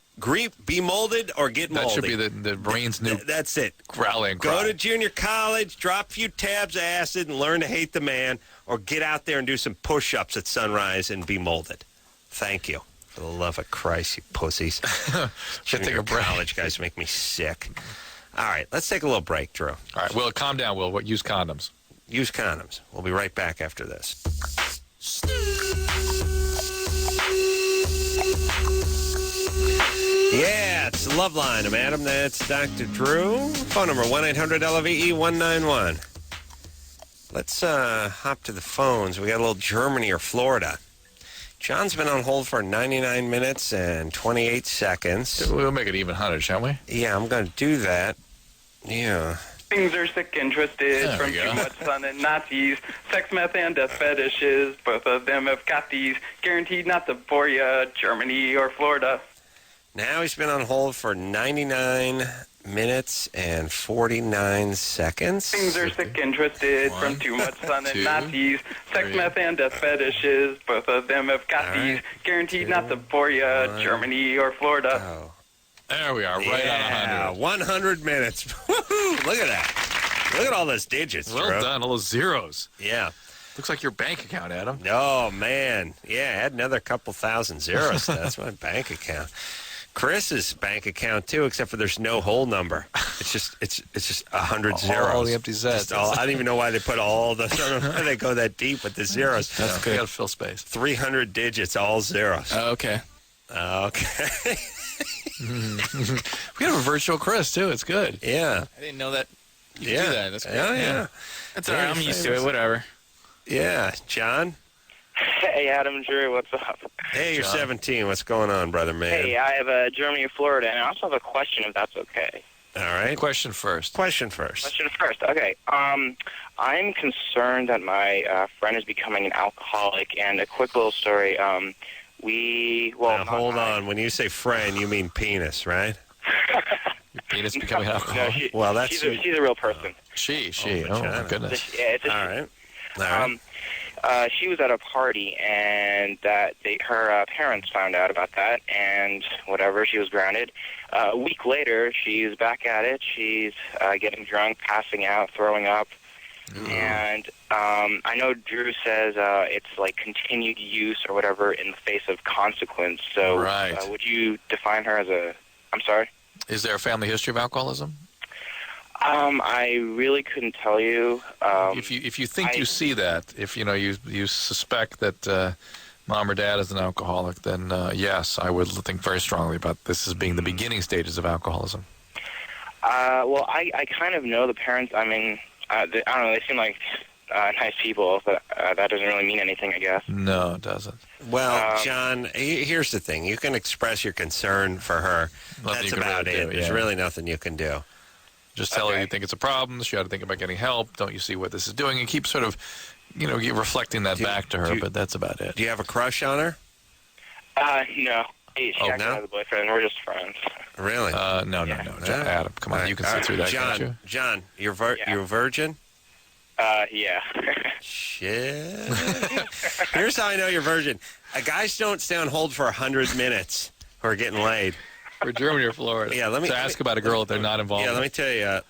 Be molded or get moldy. That should be the brain's new. That's it. Rallying cry. Go to junior college, drop a few tabs of acid, and learn to hate the man, or get out there and do some push-ups at sunrise and be molded. Thank you. For the love of Christ, you pussies. Junior college guys make me sick. All right, let's take a little break, Drew. All right, Will, calm down, Will. Use condoms. Use condoms. We'll be right back after this. Yeah, it's Loveline, madam. That's Dr. Drew. Phone number 1-800-LVE-191. Let's hop to the phones. We got a little Germany or Florida. John's been on hold for 99 minutes and 28 seconds. We'll make it even 100, shall we? Yeah, I'm going to do that. Yeah. Things are sick and twisted from too much sun and Nazis. Sex, meth, and death fetishes. Both of them have got these. Guaranteed not to bore ya. Germany or Florida. Now he's been on hold for 99 minutes and 49 seconds. Things are sick and twisted from too much sun and Nazis. Sex, meth, and death fetishes. Both of them have got these. Guaranteed not to bore ya. Germany or Florida. Oh. There we are, right on 100. 100 minutes. Woohoo! Look at that. Look at all those digits, Well Drew. done, all those zeros. Yeah. Looks like your bank account, Adam. Oh, man. Yeah, I had another couple thousand zeros. That's my bank account. Chris's bank account, too, except for there's no whole number. It's just 100 zeros. All the empty Zs. I don't even know why they put all the... I don't know why they go that deep with the zeros. That's good. You got to fill space. 300 digits, all zeros. Okay. Okay. We have a virtual Chris, too. It's good. Yeah. I didn't know that you could Yeah. do that. That's great. Yeah. That's all right. I'm used to it. Whatever. Yeah. John? Hey, Adam, Drew, what's up? Hey, you're 17. What's going on, brother man? Hey, I have Germany, Florida, and I also have a question, if that's okay. All right. Question first. Question first. Okay. I'm concerned that my friend is becoming an alcoholic, and a quick little story. Now, hold on. When you say friend, you mean penis, right? Your penis becoming an alcoholic? Well, she's a real person. She. Oh, my goodness. All right. She was at a party, and her parents found out about that, and whatever, she was grounded. A week later, she's back at it. She's getting drunk, passing out, throwing up, And I know Drew says it's like continued use or whatever in the face of consequence. So would you define her as a... I'm sorry? Is there a family history of alcoholism? I really couldn't tell you. If you think you see that, if you suspect that mom or dad is an alcoholic, then yes, I would think very strongly about this as being the beginning stages of alcoholism. Well, I kind of know the parents. I mean, I don't know. They seem like nice people, but that doesn't really mean anything, I guess. No, it doesn't. Well, John, here's the thing. You can express your concern for her. That's about it. There's really nothing you can do. Just tell her you think it's a problem. She ought to think about getting help. Don't you see what this is doing? And keep sort of, reflecting that back to her, but that's about it. Do you have a crush on her? No. She actually has a boyfriend. We're just friends. Really? No. Adam, come on. You can sit through that, can't you? John, you're a virgin? Yeah. Shit. Here's how I know you're a virgin. Guys don't stay on hold for 100 minutes who are getting laid. For Germany or Florida. Yeah, let me ask about a girl if they're not involved. Yeah, let me tell you.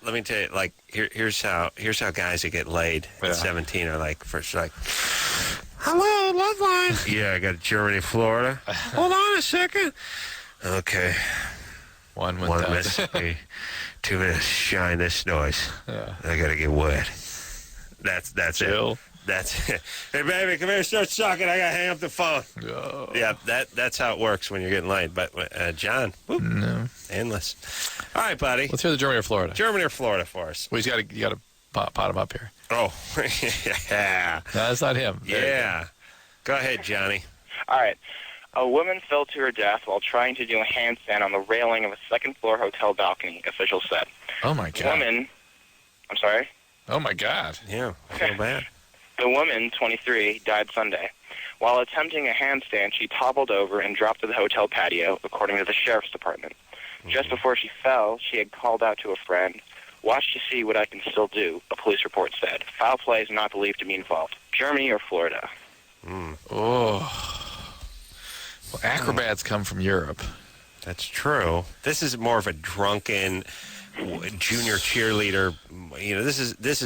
Like, here's how guys that get laid at 17 are like, first like, hello, Loveline. Yeah, I got Germany, Florida. Hold on a second. Okay. 1 Mississippi, 2 minutes. Shine this noise. Yeah. I gotta get wet. That's Jill. it. That's it. Hey, baby, come here, start sucking. I gotta hang up the phone. Oh. Yeah, that's how it works when you're getting laid. But John, no, endless. All right, buddy. Let's hear the Germany or Florida. Germany or Florida for us. Well, you got to pot him up here. Oh, yeah. No, that's not him. Yeah. Go ahead, Johnny. All right. A woman fell to her death while trying to do a handstand on the railing of a second-floor hotel balcony, officials said. Oh, my God. I'm sorry? Oh, my God. Yeah, I feel bad. The woman, 23, died Sunday. While attempting a handstand, she toppled over and dropped to the hotel patio, according to the sheriff's department. Mm-hmm. Just before she fell, she had called out to a friend, "Watch to see what I can still do," a police report said. Foul play is not believed to be involved. Germany or Florida? Oh. Well, acrobats come from Europe. That's true. This is more of a drunken junior cheerleader. This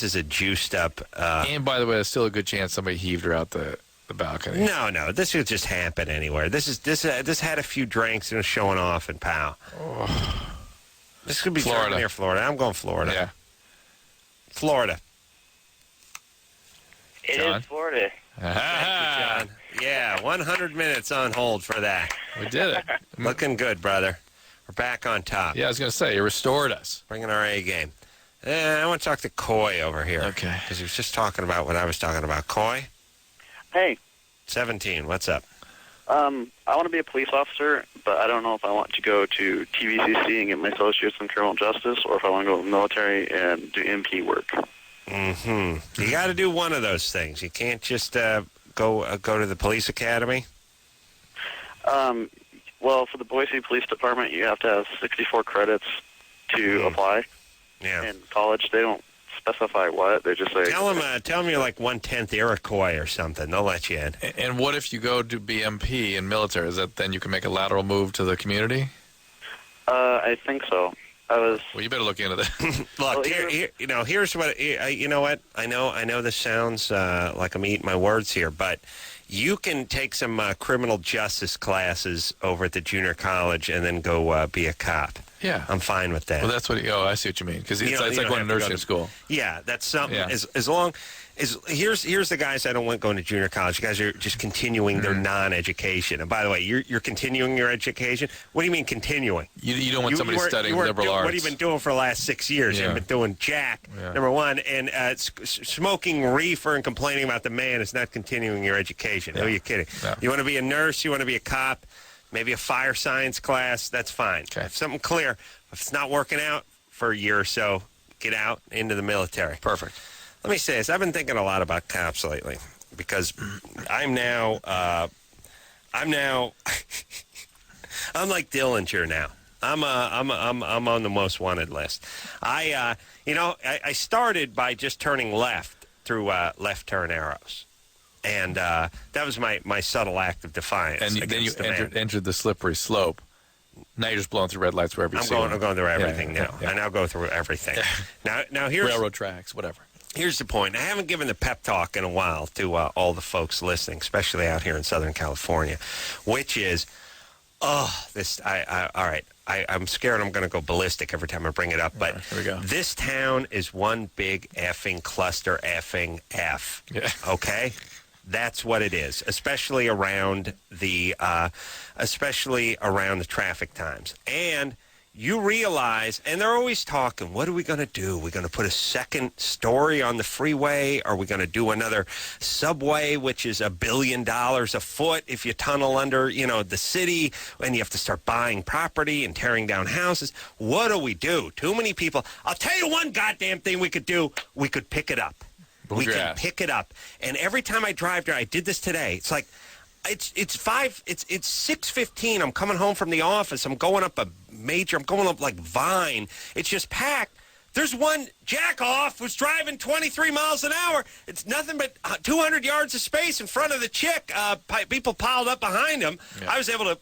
is a juiced up. And by the way, there's still a good chance somebody heaved her out the balcony. No, this could just happen anywhere. This had a few drinks and was showing off and pow. Oh. This could be Florida. Germany or Florida. I'm going Florida. Yeah. Florida. It is Florida. Thank you, John. Yeah, 100 minutes on hold for that. We did it. Looking good, brother. We're back on top. Yeah, I was going to say, you restored us. Bringing our A game. I want to talk to Coy over here. Okay. Because he was just talking about what I was talking about. Coy? Hey. 17, what's up? I want to be a police officer, but I don't know if I want to go to TVCC and get my associates in criminal justice, or if I want to go to the military and do MP work. Mm-hmm. You got to do one of those things. You can't just go to the police academy? Well, for the Boise Police Department, you have to have 64 credits to apply. Yeah. In college, they don't specify what. They just say... Tell them you're like 1/10 Iroquois or something. They'll let you in. And what if you go to BMP in military? Is that then you can make a lateral move to the community? I think so. Well, you better look into that. Look, here's what... you know what? I know this sounds like I'm eating my words here, but... You can take some criminal justice classes over at the junior college and then go be a cop. Yeah. I'm fine with that. Well, that's what... I see what you mean. Because it's like going to nursing school. Yeah, that's something. Yeah. As long as... Here's the guys I don't want going to junior college. You guys are just continuing their non-education. And by the way, you're continuing your education? What do you mean continuing? You don't want somebody studying liberal arts. What have you been doing for the last 6 years? Yeah. You've been doing jack, number one. And smoking reefer and complaining about the man is not continuing your education. Yeah. Who are you kidding? Yeah. You want to be a nurse? You want to be a cop? Maybe a fire science class? That's fine. Okay. If something clear. If it's not working out for a year or so, get out into the military. Perfect. Let me say this. I've been thinking a lot about cops lately because I'm now I'm like Dillinger now. I'm on the most wanted list. I started by just turning left through left turn arrows. And that was my subtle act of defiance. And then you entered the slippery slope. Now you're just blowing through red lights wherever you see them. I'm going through everything now. Yeah. I now go through everything. Now here's... Railroad tracks, whatever. Here's the point. I haven't given the pep talk in a while to all the folks listening, especially out here in Southern California, which is, all right. I'm scared I'm going to go ballistic every time I bring it up, but here we go. This town is one big effing cluster effing F. Yeah. Okay? That's what it is, especially around the traffic times. And you realize, and they're always talking, what are we going to do? We're going to put a second story on the freeway? Are we going to do another subway, which is $1 billion a foot if you tunnel under, the city, and you have to start buying property and tearing down houses? What do we do? Too many people. I'll tell you one goddamn thing we could do. We could pick it up. We can pick it up. And every time I drive there, I did this today. It's like, it's 6:15. I'm coming home from the office. I'm going up like Vine. It's just packed. There's one jack-off who's driving 23 miles an hour. It's nothing but 200 yards of space in front of the chick. People piled up behind him. Yeah. I was able to,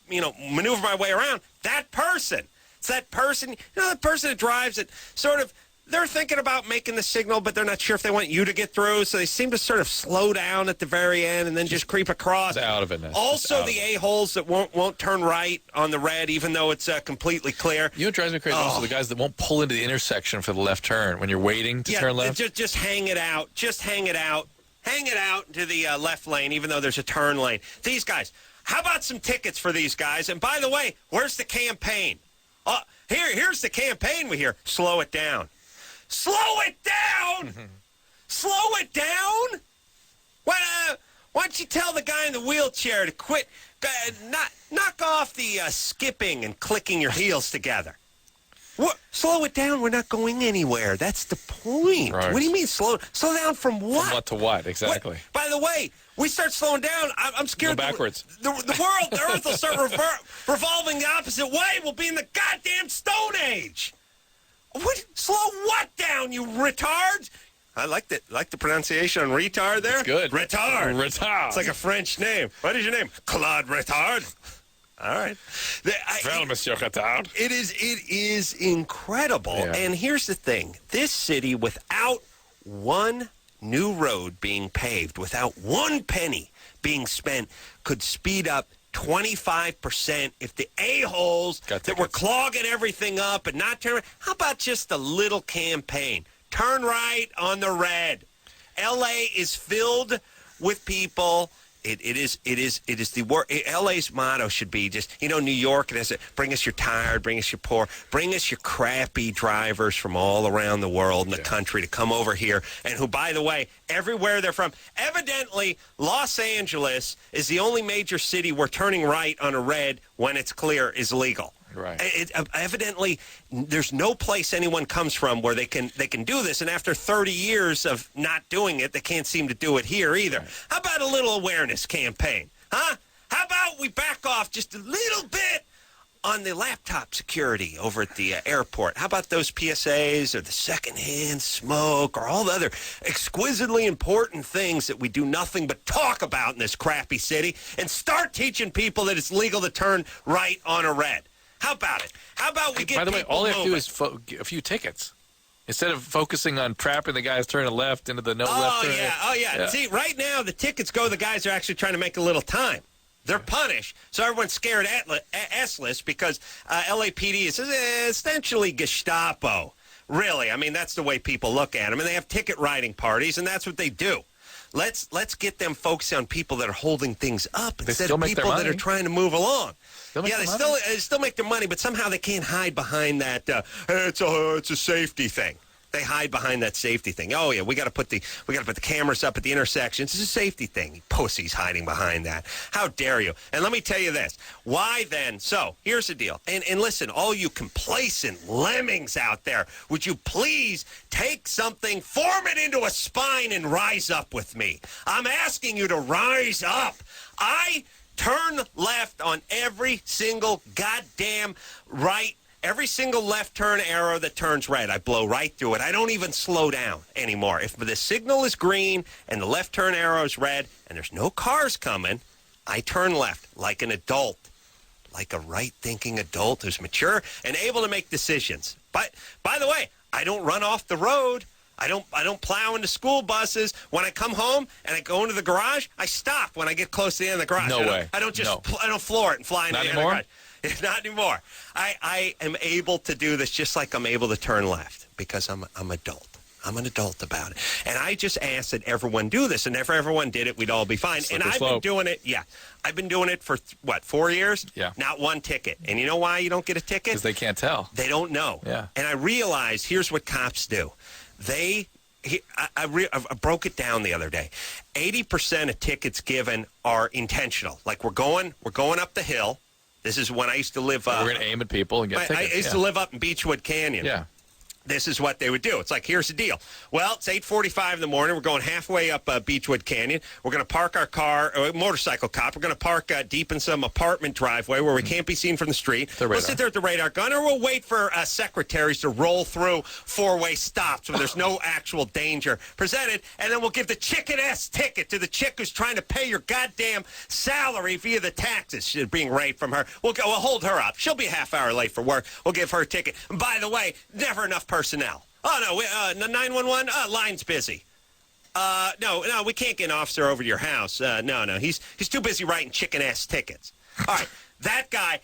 maneuver my way around. That person. It's that person, the person that drives it sort of, they're thinking about making the signal, but they're not sure if they want you to get through, so they seem to sort of slow down at the very end and then just creep across. It's out of it now. Also, the a-holes that won't turn right on the red, even though it's completely clear. You know what drives me crazy? Also, the guys that won't pull into the intersection for the left turn when you're waiting to turn left. Just hang it out. Just hang it out. Hang it out to the left lane, even though there's a turn lane. These guys, how about some tickets for these guys? And by the way, where's the campaign? Here's the campaign we hear. Slow it down. Slow it down! Slow it down? Why don't you tell the guy in the wheelchair to quit, knock off the skipping and clicking your heels together? What? Slow it down, we're not going anywhere. That's the point. Right. What do you mean slow down from what? From what to what, exactly. By the way, we start slowing down, I'm scared. Go backwards. The world, the earth will start revolving the opposite way. We'll be in the goddamn Stone Age. What? Slow what down, you retards? I like the pronunciation on retard there. It's good. Retard. Retard. It's like a French name. What is your name? Claude Retard. All right. Well, Monsieur Retard. It is incredible. Yeah. And here's the thing. This city, without one new road being paved, without one penny being spent, could speed up 25% if the a-holes that were clogging everything up and not turning. How about just a little campaign? Turn right on the red. L.A. is filled with people. It is the work. L.A.'s motto should be just, New York, it has a, bring us your tired, bring us your poor, bring us your crappy drivers from all around the world and the country to come over here. And who, by the way, everywhere they're from, evidently Los Angeles is the only major city where turning right on a red when it's clear is legal. Right. Evidently, there's no place anyone comes from where they can do this, and after 30 years of not doing it, they can't seem to do it here either. Right. How about a little awareness campaign? Huh? How about we back off just a little bit on the laptop security over at the airport? How about those PSAs or the secondhand smoke or all the other exquisitely important things that we do nothing but talk about in this crappy city, and start teaching people that it's legal to turn right on a red? How about it? How about we get people moving? By the way, all they have to do is a few tickets. Instead of focusing on trapping the guys turning left into the left turn. Oh, yeah. See, right now, the tickets go the guys are actually trying to make a little time. They're punished. So everyone's scared S-list because LAPD is essentially Gestapo. Really. I mean, that's the way people look at them. And they have ticket writing parties, and that's what they do. Let's get them focused on people that are holding things up instead of people that are trying to move along. They still make their money, but somehow they can't hide behind that. It's a safety thing. They hide behind that safety thing. Oh yeah, we got to put the cameras up at the intersections. It's a safety thing. Pussies hiding behind that. How dare you? And let me tell you this. Why then? So here's the deal. And listen, all you complacent lemmings out there, would you please take something, form it into a spine, and rise up with me? I'm asking you to rise up. I turn left on every single goddamn every single left turn arrow that turns red. I blow right through it. I don't even slow down anymore. If the signal is green and the left turn arrow is red and there's no cars coming, I turn left like an adult, like a right-thinking adult who's mature and able to make decisions. But, by the way, I don't run off the road. I don't plow into school buses. When I come home and I go into the garage, I stop when I get close to the end of the garage. No way. I don't just I don't floor it and fly into the end of the garage. Not anymore. I am able to do this just like I'm able to turn left because I'm adult. I'm an adult about it. And I just asked that everyone do this. And if everyone did it, we'd all be fine. And I've been doing it, I've been doing it for, 4 years? Yeah. Not one ticket. And you know why you don't get a ticket? Because they can't tell. They don't know. Yeah. And I realized, here's what cops do. I broke it down the other day. 80% of tickets given are intentional. Like we're going up the hill. This is when I used to live. We're going to aim at people and get tickets. I used to live up in Beechwood Canyon. Yeah. This is what they would do. It's like, here's the deal. Well, it's 8:45 in the morning. We're going halfway up Beechwood Canyon. We're going to park our car, motorcycle cop. We're going to park deep in some apartment driveway where we can't be seen from the street. We'll sit there at the radar gun, or we'll wait for secretaries to roll through four-way stops where there's no actual danger presented, and then we'll give the chicken-ass ticket to the chick who's trying to pay your goddamn salary via the taxes. She's being raped from her. We'll hold her up. She'll be a half hour late for work. We'll give her a ticket. And by the way, never enough personnel. Oh, no, 911, line's busy. No, we can't get an officer over to your house. No, he's too busy writing chicken-ass tickets. All right, that guy,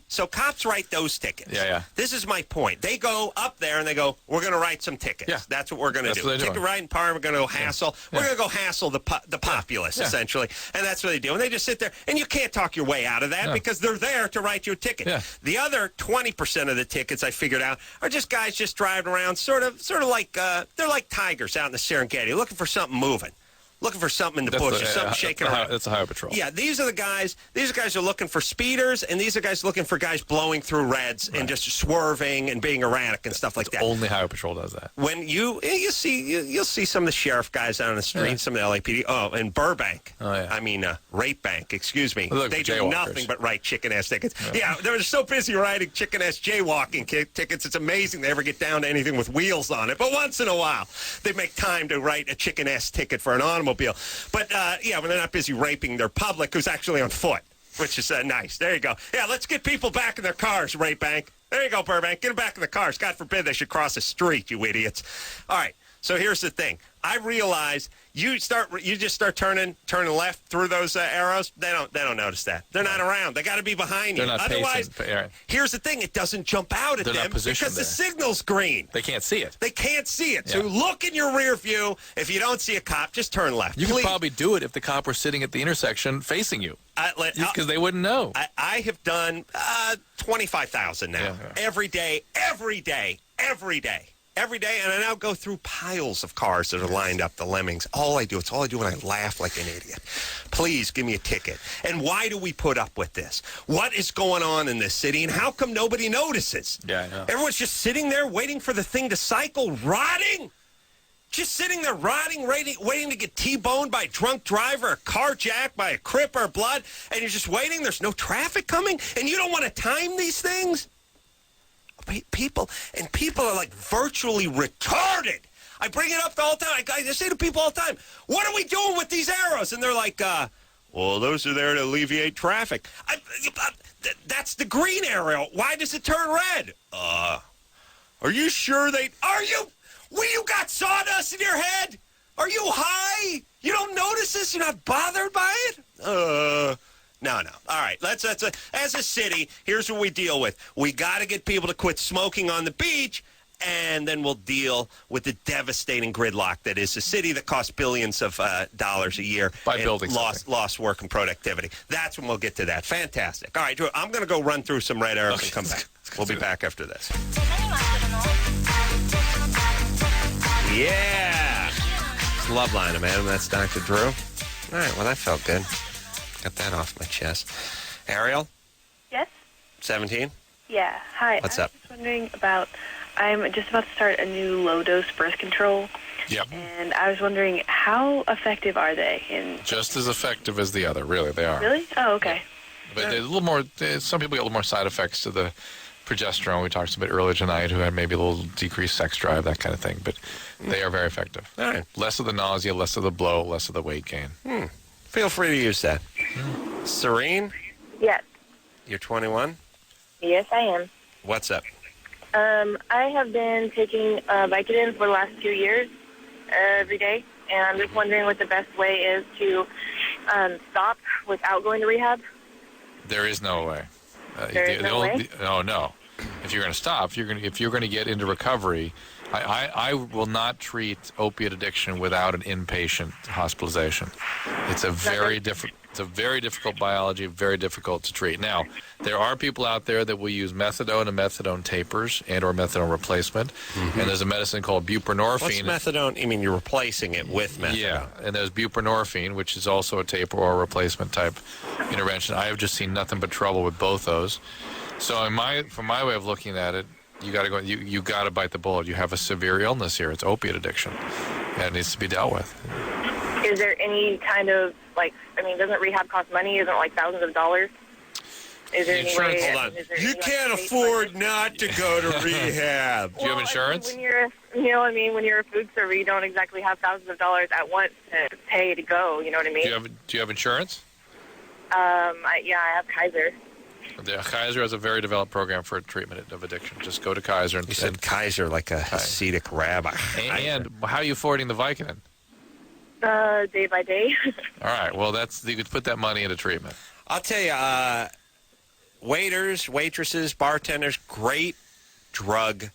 so cops write those tickets. Yeah. This is my point. They go up there and they go, we're going to write some tickets. Yeah. That's what we're going to do. Ticket writing part, we're going to go hassle. Yeah. We're going to go hassle the populace, essentially. And that's what they do. And they just sit there, and you can't talk your way out of that because they're there to write you a ticket. Yeah. The other 20% of the tickets I figured out are just guys just driving around sort of like, they're like tigers out in the Serengeti, looking for something moving. Looking for something in the bushes, something shaking around. That's a highway patrol. Yeah, these are the guys. These guys are looking for speeders, and these are guys looking for guys blowing through reds and just swerving and being erratic and stuff like that. Only highway patrol does that. When you'll see some of the sheriff guys out on the street, some of the LAPD. Oh, and Burbank. Oh yeah. I mean, Rape Bank. Excuse me. They do nothing but write chicken ass tickets. Yeah, they're so busy writing chicken ass jaywalking tickets. It's amazing they ever get down to anything with wheels on it. But once in a while, they make time to write a chicken ass ticket for an automobile. But, when they're not busy raping their public who's actually on foot, which is nice. There you go. Yeah, let's get people back in their cars, Rape Bank. There you go, Burbank. Get them back in the cars. God forbid they should cross a street, you idiots. All right, so here's the thing. I realize you just start turning left through those arrows. They don't notice that. They're not around. They got to be behind you. They're not Otherwise, pacing. Here's the thing. It doesn't jump out at them because the signal's green. They can't see it. Yeah. So look in your rear view. If you don't see a cop, just turn left. You could probably do it if the cop were sitting at the intersection facing you. Because they wouldn't know. I have done 25,000 now. Yeah. Every day, and I now go through piles of cars that are lined up, the lemmings. It's all I do, and I laugh like an idiot. Please give me a ticket. And why do we put up with this? What is going on in this city, and how come nobody notices? Yeah, I know. Everyone's just sitting there waiting for the thing to cycle, rotting. Just sitting there rotting, waiting to get T-boned by a drunk driver, or carjacked by a Crip or Blood, and you're just waiting. There's no traffic coming, and you don't want to time these things? People are like virtually retarded. I bring it up all the time. I say to people all the time, what are we doing with these arrows? And they're like, well, those are there to alleviate traffic. That's the green arrow. Why does it turn red? Are you sure are you? Well, you got sawdust in your head? Are you high? You don't notice this? You're not bothered by it? No. All right, as a city, here's what we deal with. We got to get people to quit smoking on the beach, and then we'll deal with the devastating gridlock that is a city that costs billions of dollars a year. By building lost work and productivity. That's when we'll get to that. Fantastic. All right, Drew, I'm going to go run through some red arrows and come back. We'll be back after this. Yeah. It's Loveline, man. That's Dr. Drew. All right, well, that felt good. Got that off my chest. Ariel? Yes? 17? Yeah. Hi. What's I up? was just wondering I'm just about to start a new low-dose birth control. Yep. And I was wondering, how effective are they? Just as effective as the other, really, they are. Really? Oh, okay. But a little more, some people get a little more side effects to the progesterone. We talked a bit earlier tonight, who had maybe a little decreased sex drive, that kind of thing. But they are very effective. All right. Less of the nausea, less of the blow, less of the weight gain. Feel free to use that. Serene? Yes. You're 21? Yes, I am. What's up? I have been taking Vicodin for the last 2 years every day, and I'm just wondering what the best way is to stop without going to rehab. There is no way. There is no way? No. If you're going to stop, if you're going to get into recovery, I will not treat opiate addiction without an inpatient hospitalization. It's a very difficult biology, very difficult to treat. Now, there are people out there that will use methadone and methadone tapers and or methadone replacement. Mm-hmm. And there's a medicine called buprenorphine. What's methadone? I mean, you're replacing it with methadone. Yeah, and there's buprenorphine, which is also a taper or a replacement type intervention. I have just seen nothing but trouble with both those. So from my way of looking at it, you got to go. You got to bite the bullet. You have a severe illness here. It's opiate addiction, and it needs to be dealt with. Is there any kind of doesn't rehab cost money? Isn't it like thousands of dollars? Is there any way? Hold on. You can't afford not to go to rehab. Do you have insurance? When you're, when you're a food server, you don't exactly have thousands of dollars at once to pay to go. You know what I mean? Do you have insurance? I have Kaiser. Yeah, Kaiser has a very developed program for treatment of addiction. Just go to Kaiser. You said Kaiser like a Hasidic rabbi. And how are you affording the Vicodin? Day by day. All right. Well, you could put that money into treatment. I'll tell you, waiters, waitresses, bartenders, great drug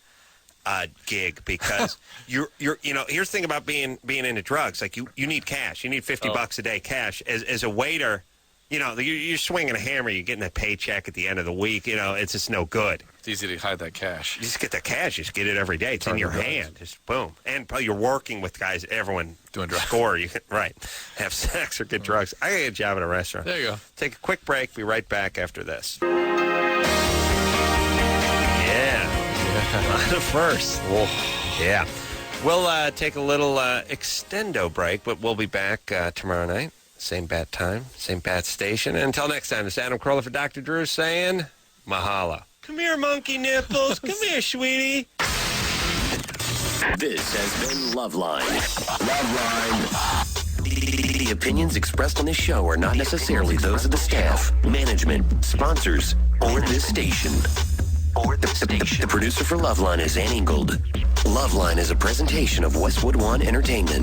gig because you're here's the thing about being into drugs. Like you need cash. You need $50 a day cash. As a waiter, you're swinging a hammer. You're getting a paycheck at the end of the week. It's just no good. It's easy to hide that cash. You just get that cash. You just get it every day. It's in your hand. Just boom. And you're working with guys. Everyone doing drugs. Score. You can have sex or get drugs. I got to get a job at a restaurant. There you go. Take a quick break. Be right back after this. Yeah. The first. Whoa. Yeah. We'll take a little extendo break, but we'll be back tomorrow night. Same bat time, same bat station. And until next time, it's Adam Carolla for Dr. Drew saying mahalo. Come here, monkey nipples. Come here, sweetie. This has been Loveline. Loveline. The opinions expressed on this show are not necessarily those of the staff, management, sponsors, or this station. The producer for Loveline is Ann Ingold. Loveline is a presentation of Westwood One Entertainment.